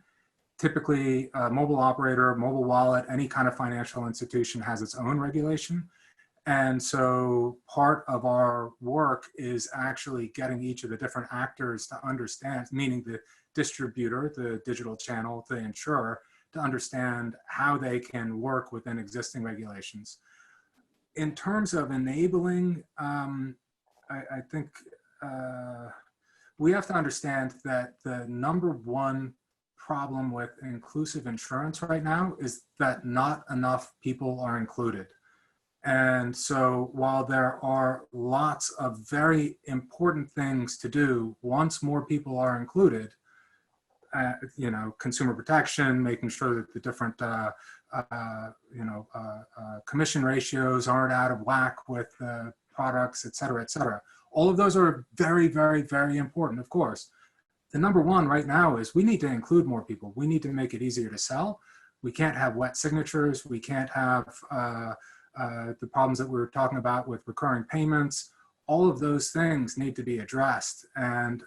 Typically, a mobile operator, mobile wallet, any kind of financial institution has its own regulation. And so part of our work is actually getting each of the different actors to understand, meaning the distributor, the digital channel, the insurer, to understand how they can work within existing regulations. In terms of enabling, I think we have to understand that the number one problem with inclusive insurance right now is that not enough people are included. And so while there are lots of very important things to do once more people are included, consumer protection, making sure that the different commission ratios aren't out of whack with products, et cetera, et cetera. All of those are very, very, very important, of course. The number one right now is we need to include more people. We need to make it easier to sell. We can't have wet signatures. We can't have the problems that we were talking about with recurring payments. All of those things need to be addressed. And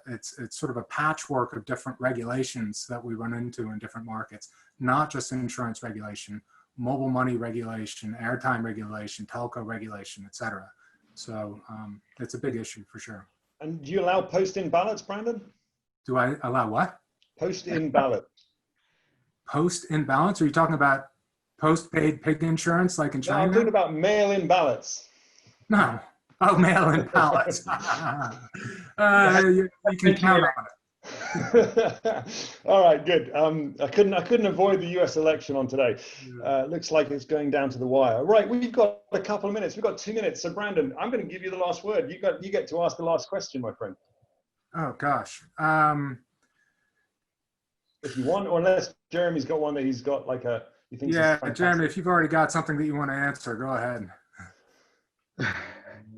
it's sort of a patchwork of different regulations that we run into in different markets, not just insurance regulation, mobile money regulation, airtime regulation, telco regulation, et cetera. So it's a big issue for sure. And do you allow post-in ballots, Brandon? Do I allow what? Post-in ballots. Post-in ballots? Are you talking about post-paid pig insurance like in China? No, I'm talking about mail-in ballots. No. Oh, mail-in ballots. You can count on it. All right, good. I couldn't avoid the US election on today. Looks like it's going down to the wire. Right, we've got a couple of minutes. We've got 2 minutes. So Brandon, I'm going to give you the last word. You get to ask the last question, my friend. Oh gosh. If you want, or unless Jeremy's got one that he's got like a. He thinks yeah, Jeremy, if you've already got something that you want to answer, go ahead.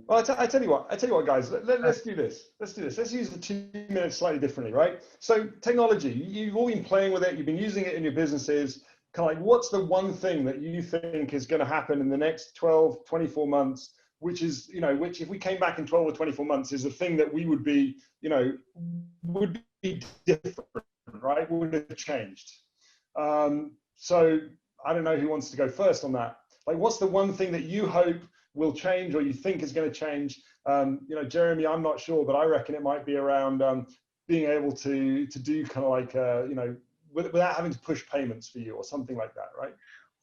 Well, I tell you what, guys. Let's do this. Let's use the 2 minutes slightly differently, right? So technology, you've all been playing with it. You've been using it in your businesses. Kind of like, what's the one thing that you think is going to happen in the next 12, 24 months? Which is, which if we came back in 12 or 24 months is a thing that we would be, would be different, right? Would have changed. So I don't know who wants to go first on that. Like, what's the one thing that you hope will change or you think is going to change? Jeremy, I'm not sure, but I reckon it might be around being able to do kind of like, without having to push payments for you or something like that, right?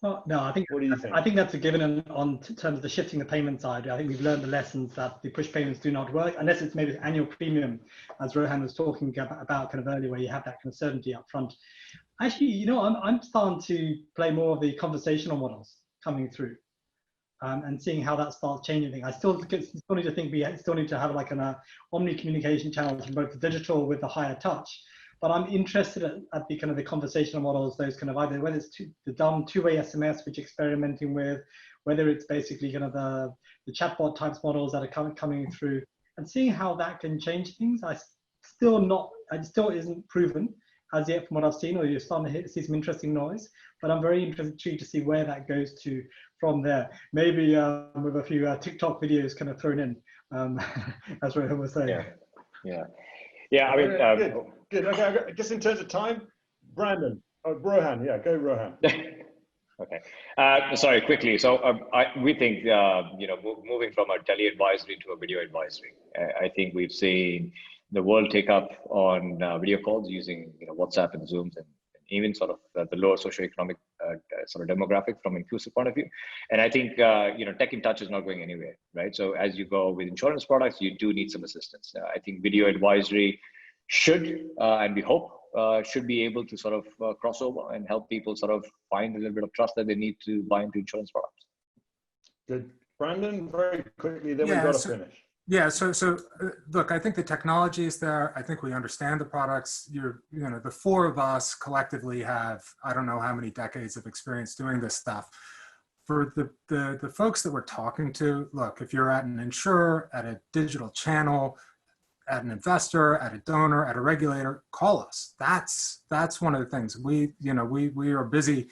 Well, no, I think. What do you think? I think that's a given on terms of the shifting the payment side. I think we've learned the lessons that the push payments do not work unless it's maybe annual premium, as Rohan was talking about kind of earlier, where you have that kind of certainty up front. Actually, I'm starting to play more of the conversational models coming through. and seeing how that starts changing things. I still need to think we still need to have like an omni communication channels from both the digital with the higher touch. But I'm interested at the kind of the conversational models, those kind of either whether it's the dumb two-way SMS, which experimenting with, whether it's basically kind of the chatbot types models that are coming through, and seeing how that can change things. It still isn't proven as yet from what I've seen, or you're starting to see some interesting noise. But I'm very interested to see where that goes to from there. Maybe with a few TikTok videos kind of thrown in, as Rohan was saying. Yeah. I mean, good. Okay, I guess in terms of time, Brandon, Rohan. Yeah, go Rohan. Okay. Sorry, quickly. So we think, moving from a tele-advisory to a video advisory. I think we've seen the world take up on video calls using WhatsApp and Zooms, and even sort of the lower socioeconomic sort of demographic from inclusive point of view. And I think tech in touch is not going anywhere, right? So as you go with insurance products, you do need some assistance. I think video advisory should, and we hope, should be able to sort of cross over and help people sort of find a little bit of trust that they need to buy into insurance products. Good. Brandon, very quickly, then we've got to finish. Yeah, so look, I think the technology is there. I think we understand the products. The four of us collectively have, I don't know how many decades of experience doing this stuff. For the folks that we're talking to, look, if you're at an insurer, at a digital channel, at an investor, at a donor, at a regulator, call us. That's one of the things. We are busy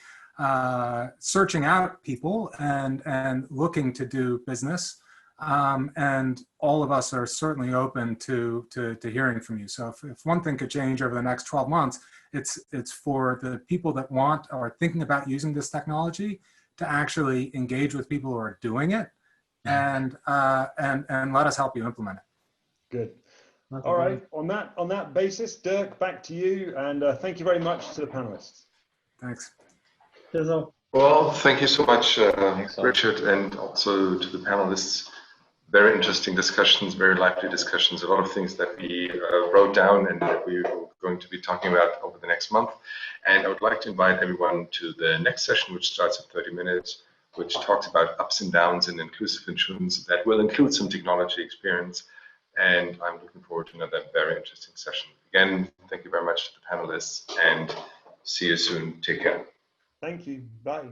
searching out people and looking to do business. And all of us are certainly open to hearing from you. So if one thing could change over the next 12 months, it's for the people that want or are thinking about using this technology to actually engage with people who are doing it and let us help you implement it. Good. All right. On that basis, Dirk, back to you, and thank you very much to the panelists. Thanks. Well, thank you so much, Richard, and also to the panelists. Very interesting discussions, very lively discussions, a lot of things that we wrote down and that we're going to be talking about over the next month. And I would like to invite everyone to the next session, which starts in 30 minutes, which talks about ups and downs in inclusive insurance. That will include some technology experience. And I'm looking forward to another very interesting session. Again, thank you very much to the panelists, and see you soon. Take care. Thank you. Bye.